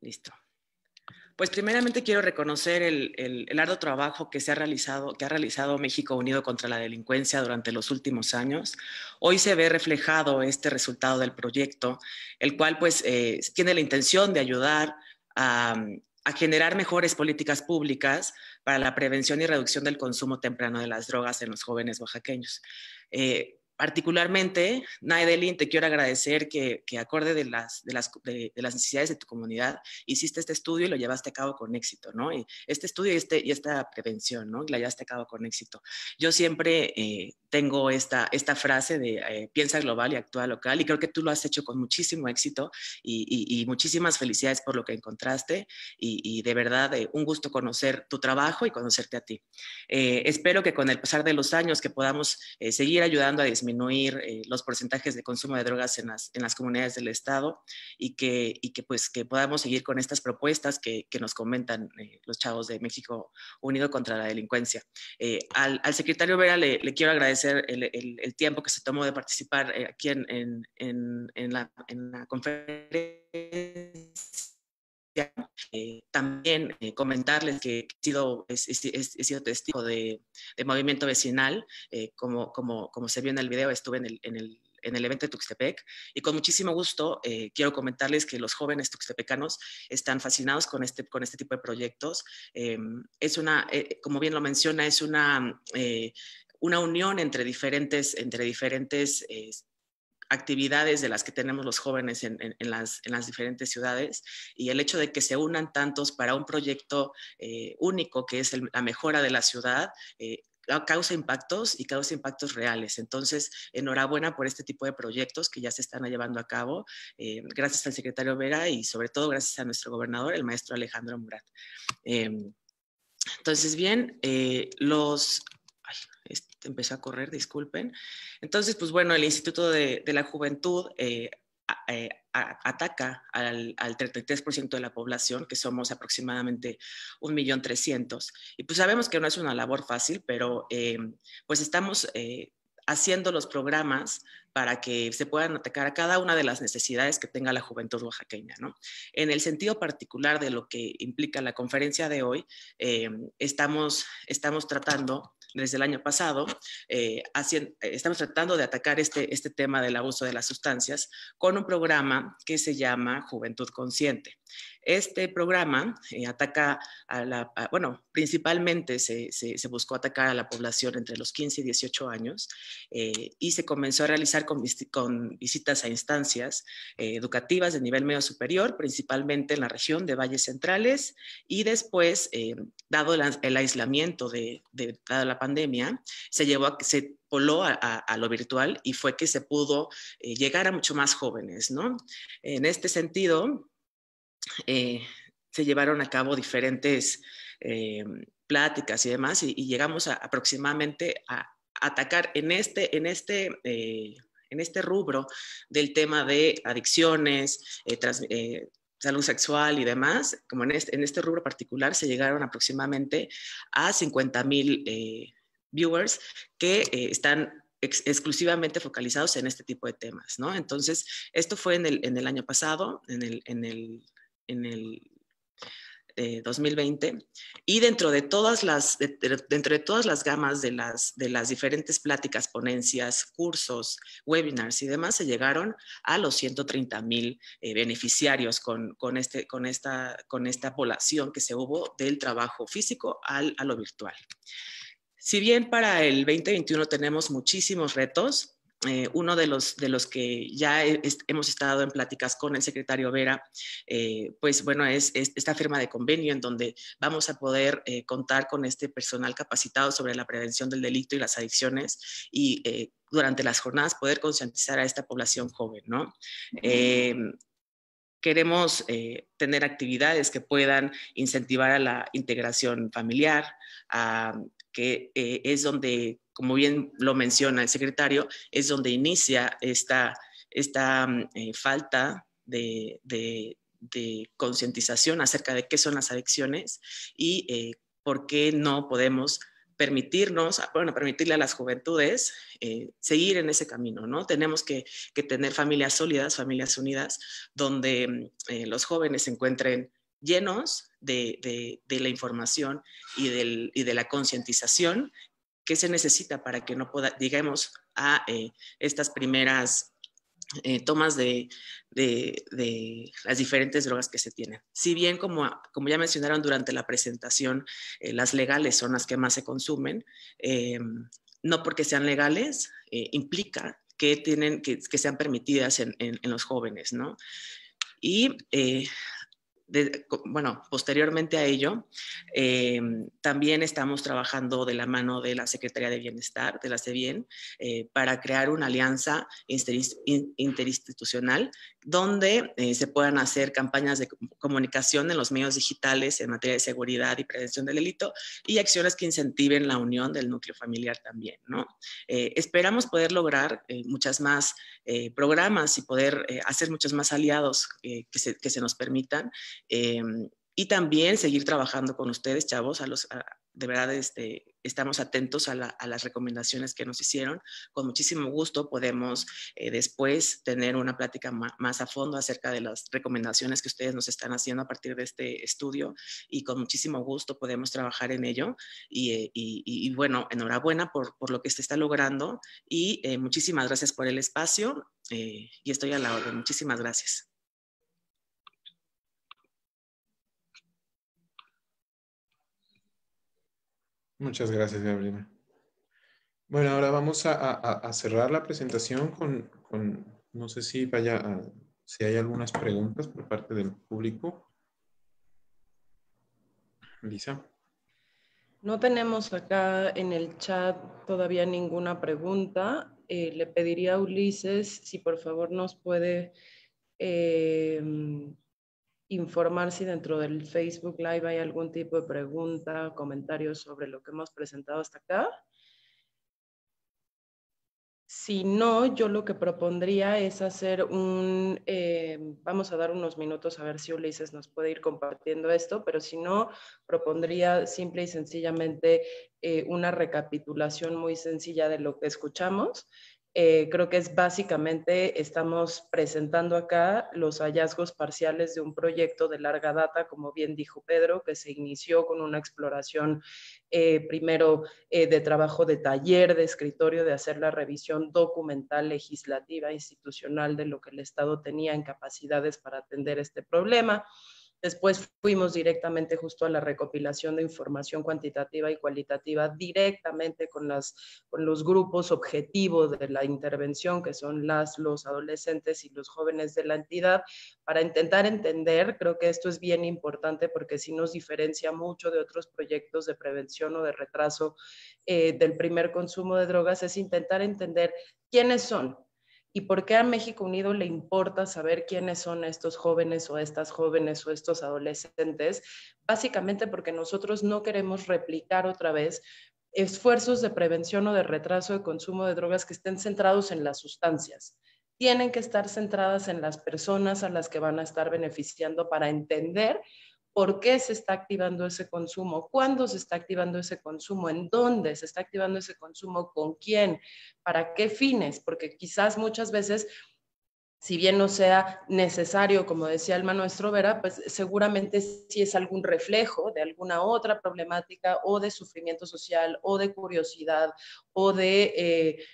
Listo. Pues primeramente quiero reconocer el arduo trabajo que ha realizado México Unido contra la Delincuencia durante los últimos años. Hoy se ve reflejado este resultado del proyecto, el cual pues tiene la intención de ayudar a generar mejores políticas públicas para la prevención y reducción del consumo temprano de las drogas en los jóvenes oaxaqueños. Particularmente, Naidelin, te quiero agradecer que acorde de las necesidades de tu comunidad, hiciste este estudio y lo llevaste a cabo con éxito, ¿no? Y este estudio y esta prevención, ¿no? La llevaste a cabo con éxito. Yo siempre tengo esta frase de piensa global y actúa local, y creo que tú lo has hecho con muchísimo éxito y muchísimas felicidades por lo que encontraste y de verdad un gusto conocer tu trabajo y conocerte a ti. Espero que con el pasar de los años que podamos seguir ayudando a disminuir los porcentajes de consumo de drogas en las comunidades del estado y que podamos seguir con estas propuestas que nos comentan los chavos de México Unido contra la Delincuencia. Al secretario Vera le quiero agradecer el tiempo que se tomó de participar aquí en la conferencia. También comentarles que he sido testigo de movimiento vecinal, como se vio en el video. Estuve en el evento de Tuxtepec y con muchísimo gusto quiero comentarles que los jóvenes tuxtepecanos están fascinados con este tipo de proyectos. Como bien lo menciona, es una unión entre diferentes actividades de las que tenemos los jóvenes en las diferentes ciudades, y el hecho de que se unan tantos para un proyecto único que es la mejora de la ciudad, causa impactos y causa impactos reales. Entonces, enhorabuena por este tipo de proyectos que ya se están llevando a cabo, gracias al secretario Vera y sobre todo gracias a nuestro gobernador, el maestro Alejandro Murat. Entonces, bien, empezó a correr, disculpen. Entonces, pues bueno, el Instituto de la Juventud ataca al 33% de la población, que somos aproximadamente 1.300.000. Y pues sabemos que no es una labor fácil, pero pues estamos haciendo los programas para que se puedan atacar a cada una de las necesidades que tenga la juventud oaxaqueña, ¿no? En el sentido particular de lo que implica la conferencia de hoy, estamos tratando desde el año pasado, estamos tratando de atacar este tema del abuso de las sustancias con un programa que se llama Juventud Consciente. Este programa ataca principalmente se buscó atacar a la población entre los 15 y 18 años y se comenzó a realizar con visitas a instancias educativas de nivel medio superior, principalmente en la región de Valles Centrales, y después, dado el aislamiento dada la pandemia, se voló a lo virtual y fue que se pudo llegar a mucho más jóvenes, ¿no? En este sentido, se llevaron a cabo diferentes pláticas y demás, y llegamos aproximadamente a atacar en este rubro del tema de adicciones, salud sexual y demás, como en este rubro particular, se llegaron aproximadamente a 50,000 viewers que están exclusivamente focalizados en este tipo de temas, ¿no? Entonces, esto fue en el año pasado, en el 2020, y dentro de todas las gamas de las diferentes pláticas, ponencias, cursos, webinars y demás, se llegaron a los 130,000 beneficiarios con esta población que se hubo del trabajo físico a lo virtual. Si bien para el 2021 tenemos muchísimos retos, uno de los que ya hemos estado en pláticas con el secretario Vera, pues bueno, es esta firma de convenio en donde vamos a poder contar con este personal capacitado sobre la prevención del delito y las adicciones, y durante las jornadas poder concientizar a esta población joven, ¿no? Queremos tener actividades que puedan incentivar a la integración familiar, que es donde, como bien lo menciona el secretario, es donde inicia esta falta de concientización acerca de qué son las adicciones y por qué no podemos permitirle a las juventudes seguir en ese camino, ¿no? Tenemos que tener familias sólidas, familias unidas, donde los jóvenes se encuentren llenos de la información y de la concientización que se necesita para que no lleguemos a estas primeras tomas de las diferentes drogas que se tienen. Si bien, como ya mencionaron durante la presentación, las legales son las que más se consumen, no porque sean legales implica que sean permitidas en los jóvenes, ¿no? Y posteriormente a ello, también estamos trabajando de la mano de la Secretaría de Bienestar, de la SEBIEN, para crear una alianza interinstitucional donde se puedan hacer campañas de comunicación en los medios digitales en materia de seguridad y prevención del delito y acciones que incentiven la unión del núcleo familiar también, ¿no? Esperamos poder lograr muchas más programas y poder hacer muchos más aliados que se nos permitan. Y también seguir trabajando con ustedes, chavos, de verdad estamos atentos a las recomendaciones que nos hicieron. Con muchísimo gusto podemos después tener una plática más a fondo acerca de las recomendaciones que ustedes nos están haciendo a partir de este estudio, y con muchísimo gusto podemos trabajar en ello. Y bueno, enhorabuena por lo que se está logrando, y muchísimas gracias por el espacio, y estoy a la orden. Muchísimas gracias. Muchas gracias, Gabriela. Bueno, ahora vamos a cerrar la presentación con No sé si si hay algunas preguntas por parte del público. Lisa. No tenemos acá en el chat todavía ninguna pregunta. Le pediría a Ulises si por favor nos puede informar si dentro del Facebook Live hay algún tipo de pregunta, comentario sobre lo que hemos presentado hasta acá. Si no, yo lo que propondría es hacer vamos a dar unos minutos a ver si Ulises nos puede ir compartiendo esto, pero si no, propondría simple y sencillamente una recapitulación muy sencilla de lo que escuchamos. Creo que es básicamente, estamos presentando acá los hallazgos parciales de un proyecto de larga data, como bien dijo Pedro, que se inició con una exploración primero de trabajo de taller, de escritorio, de hacer la revisión documental, legislativa, institucional de lo que el Estado tenía en capacidades para atender este problema. Después fuimos directamente justo a la recopilación de información cuantitativa y cualitativa directamente con los grupos objetivos de la intervención, que son los adolescentes y los jóvenes de la entidad, para intentar entender. Creo que esto es bien importante porque sí nos diferencia mucho de otros proyectos de prevención o de retraso del primer consumo de drogas, es intentar entender quiénes son. ¿Y por qué a México Unido le importa saber quiénes son estos jóvenes o estas jóvenes o estos adolescentes? Básicamente porque nosotros no queremos replicar otra vez esfuerzos de prevención o de retraso de consumo de drogas que estén centrados en las sustancias. Tienen que estar centradas en las personas a las que van a estar beneficiando para entender por qué se está activando ese consumo, cuándo se está activando ese consumo, en dónde se está activando ese consumo, con quién, para qué fines, porque quizás muchas veces, si bien no sea necesario, como decía el maestro Vera, pues seguramente sí es algún reflejo de alguna otra problemática o de sufrimiento social o de curiosidad o de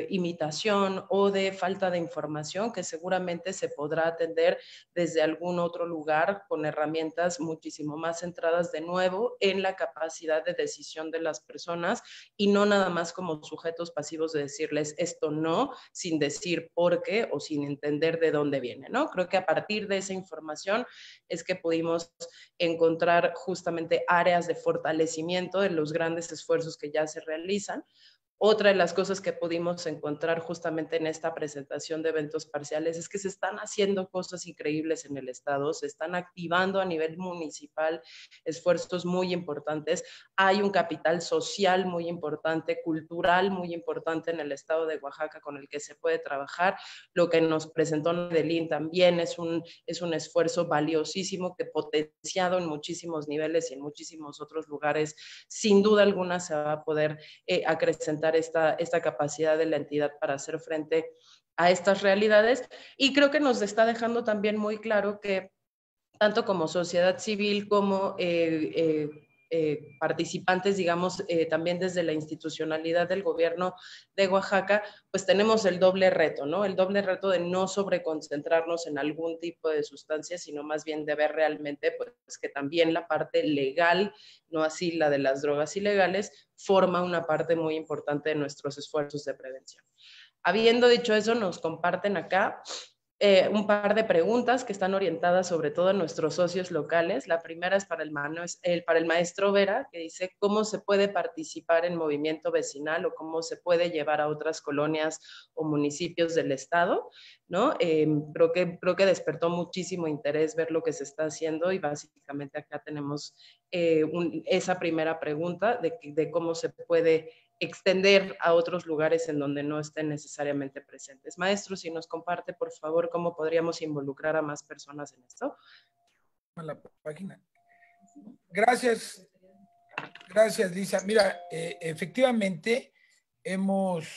imitación o de falta de información que seguramente se podrá atender desde algún otro lugar con herramientas muchísimo más centradas de nuevo en la capacidad de decisión de las personas y no nada más como sujetos pasivos de decirles esto no, sin decir por qué o sin entender de dónde viene, ¿no? Creo que a partir de esa información es que pudimos encontrar justamente áreas de fortalecimiento de los grandes esfuerzos que ya se realizan. Otra de las cosas que pudimos encontrar justamente en esta presentación de eventos parciales es que se están haciendo cosas increíbles en el Estado, se están activando a nivel municipal esfuerzos muy importantes. Hay un capital social muy importante, cultural muy importante en el Estado de Oaxaca con el que se puede trabajar. Lo que nos presentó Nedelín también es un esfuerzo valiosísimo que potenciado en muchísimos niveles y en muchísimos otros lugares, sin duda alguna se va a poder acrecentar esta capacidad de la entidad para hacer frente a estas realidades. Y creo que nos está dejando también muy claro que tanto como sociedad civil como participantes, digamos, también desde la institucionalidad del gobierno de Oaxaca, pues tenemos el doble reto, ¿no? El doble reto de no sobreconcentrarnos en algún tipo de sustancia, sino más bien de ver realmente pues, que también la parte legal, no así la de las drogas ilegales, forma una parte muy importante de nuestros esfuerzos de prevención. Habiendo dicho eso, nos comparten acá un par de preguntas que están orientadas sobre todo a nuestros socios locales. La primera es para el maestro Vera, que dice cómo se puede participar en movimiento vecinal o cómo se puede llevar a otras colonias o municipios del estado, ¿no? Creo que despertó muchísimo interés ver lo que se está haciendo y básicamente acá tenemos esa primera pregunta de cómo se puede extender a otros lugares en donde no estén necesariamente presentes. Maestro, si nos comparte, por favor, cómo podríamos involucrar a más personas en esto. A la página. Gracias, Lisa. Mira, efectivamente hemos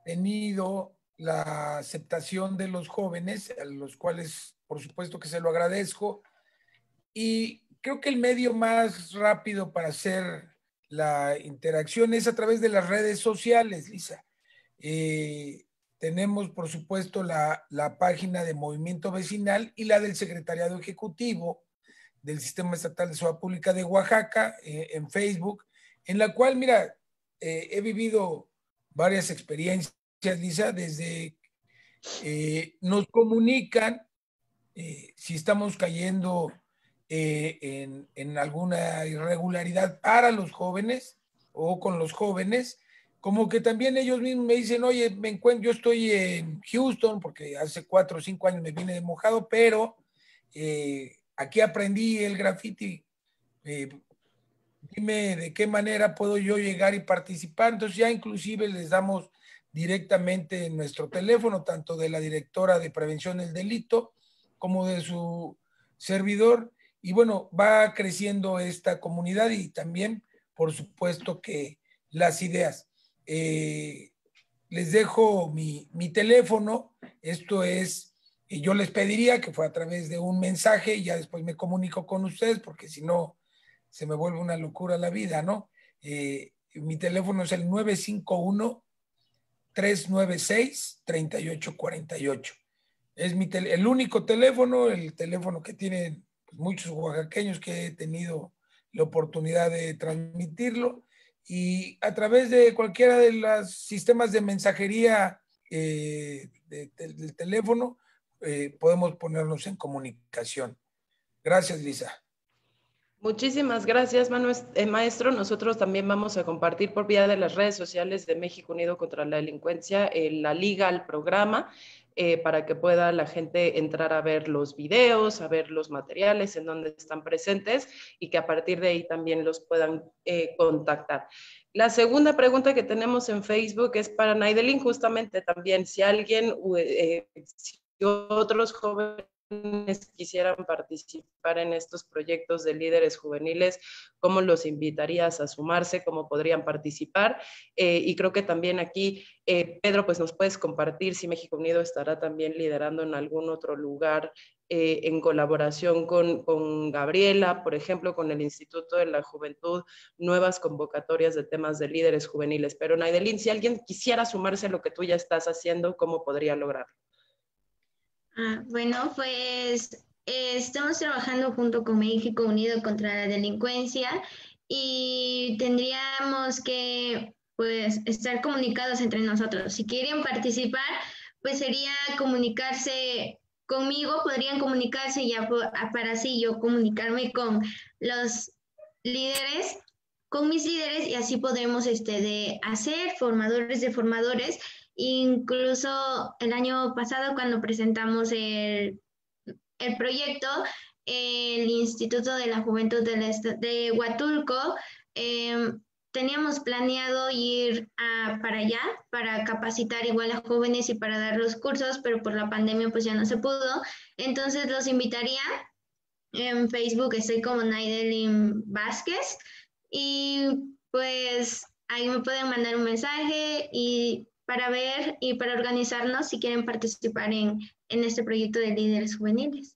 tenido la aceptación de los jóvenes, a los cuales, por supuesto que se lo agradezco, y creo que el medio más rápido para hacer la interacción es a través de las redes sociales, Lisa. Tenemos, por supuesto, la página de Movimiento Vecinal y la del Secretariado Ejecutivo del Sistema Estatal de Seguridad Pública de Oaxaca en Facebook, en la cual, mira, he vivido varias experiencias, Lisa, desde nos comunican si estamos cayendo en alguna irregularidad para los jóvenes o con los jóvenes, como que también ellos mismos me dicen, oye, yo estoy en Houston, porque hace 4 o 5 años me vine de mojado, pero aquí aprendí el graffiti, dime de qué manera puedo yo llegar y participar. Entonces ya inclusive les damos directamente nuestro teléfono, tanto de la directora de prevención del delito como de su servidor, y bueno, va creciendo esta comunidad y también, por supuesto, que las ideas. Les dejo mi teléfono, esto es, yo les pediría que fue a través de un mensaje y ya después me comunico con ustedes, porque si no, se me vuelve una locura la vida, ¿no? Mi teléfono es el 951-396-3848. Es el único teléfono, el teléfono que tienen muchos oaxaqueños que he tenido la oportunidad de transmitirlo, y a través de cualquiera de los sistemas de mensajería del teléfono podemos ponernos en comunicación. Gracias, Lisa. Muchísimas gracias, maestro. Nosotros también vamos a compartir por vía de las redes sociales de México Unido contra la Delincuencia la liga al programa, para que pueda la gente entrar a ver los videos, a ver los materiales en donde están presentes, y que a partir de ahí también los puedan contactar. La segunda pregunta que tenemos en Facebook es para Naidelin, justamente también, si alguien, si otros jóvenes quisieran participar en estos proyectos de líderes juveniles, ¿cómo los invitarías a sumarse? ¿Cómo podrían participar? Y creo que también aquí, Pedro, pues nos puedes compartir si México Unido estará también liderando en algún otro lugar en colaboración con Gabriela, por ejemplo, con el Instituto de la Juventud, nuevas convocatorias de temas de líderes juveniles. Pero Naidelin, si alguien quisiera sumarse a lo que tú ya estás haciendo, ¿cómo podría lograrlo? Bueno, pues estamos trabajando junto con México Unido contra la Delincuencia y tendríamos que pues estar comunicados entre nosotros. Si quieren participar, pues sería comunicarse conmigo, podrían comunicarse ya para así yo comunicarme con los líderes, con mis líderes, y así podremos de hacer formadores de formadores. Incluso el año pasado, cuando presentamos el proyecto, el Instituto de la Juventud de Huatulco, teníamos planeado ir para allá, para capacitar igual a jóvenes y para dar los cursos, pero por la pandemia pues ya no se pudo. Entonces los invitaría. En Facebook estoy como Naidelin Vázquez, y pues ahí me pueden mandar un mensaje y para ver y para organizarnos si quieren participar en este proyecto de líderes juveniles.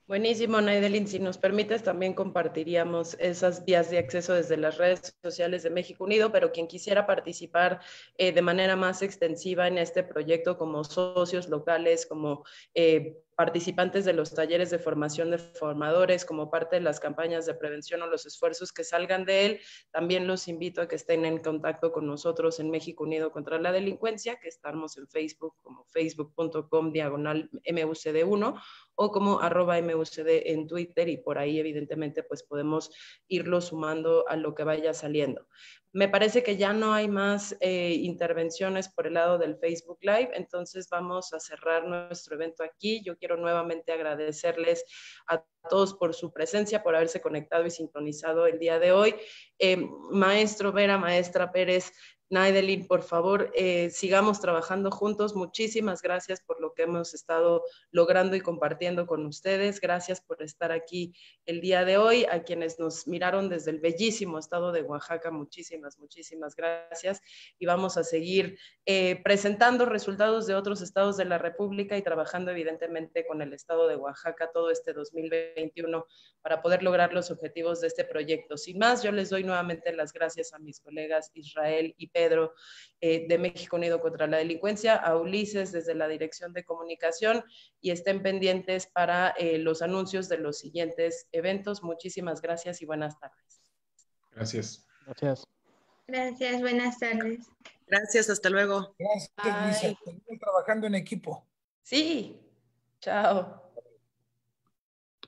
Buenísimo, Naidelin. Si nos permites, también compartiríamos esas vías de acceso desde las redes sociales de México Unido, pero quien quisiera participar de manera más extensiva en este proyecto como socios locales, como participantes de los talleres de formación de formadores, como parte de las campañas de prevención o los esfuerzos que salgan de él, también los invito a que estén en contacto con nosotros en México Unido contra la Delincuencia, que estamos en Facebook como facebook.com/MUCD1 o como @MUCD en Twitter, y por ahí evidentemente pues podemos irlo sumando a lo que vaya saliendo. Me parece que ya no hay más intervenciones por el lado del Facebook Live, entonces vamos a cerrar nuestro evento aquí. Yo quiero nuevamente agradecerles a todos por su presencia, por haberse conectado y sintonizado el día de hoy. Maestro Vera, maestra Pérez, Naidelin, por favor, sigamos trabajando juntos. Muchísimas gracias por lo que hemos estado logrando y compartiendo con ustedes. Gracias por estar aquí el día de hoy. A quienes nos miraron desde el bellísimo estado de Oaxaca, muchísimas gracias. Y vamos a seguir presentando resultados de otros estados de la República y trabajando evidentemente con el estado de Oaxaca todo este 2021 para poder lograr los objetivos de este proyecto. Sin más, yo les doy nuevamente las gracias a mis colegas Israel y Pedro de México Unido contra la Delincuencia, a Ulises desde la Dirección de Comunicación, y estén pendientes para los anuncios de los siguientes eventos. Muchísimas gracias y buenas tardes. Gracias. Gracias. Gracias, buenas tardes. Gracias, hasta luego. Gracias, Lisa. Seguimos trabajando en equipo. Sí, chao.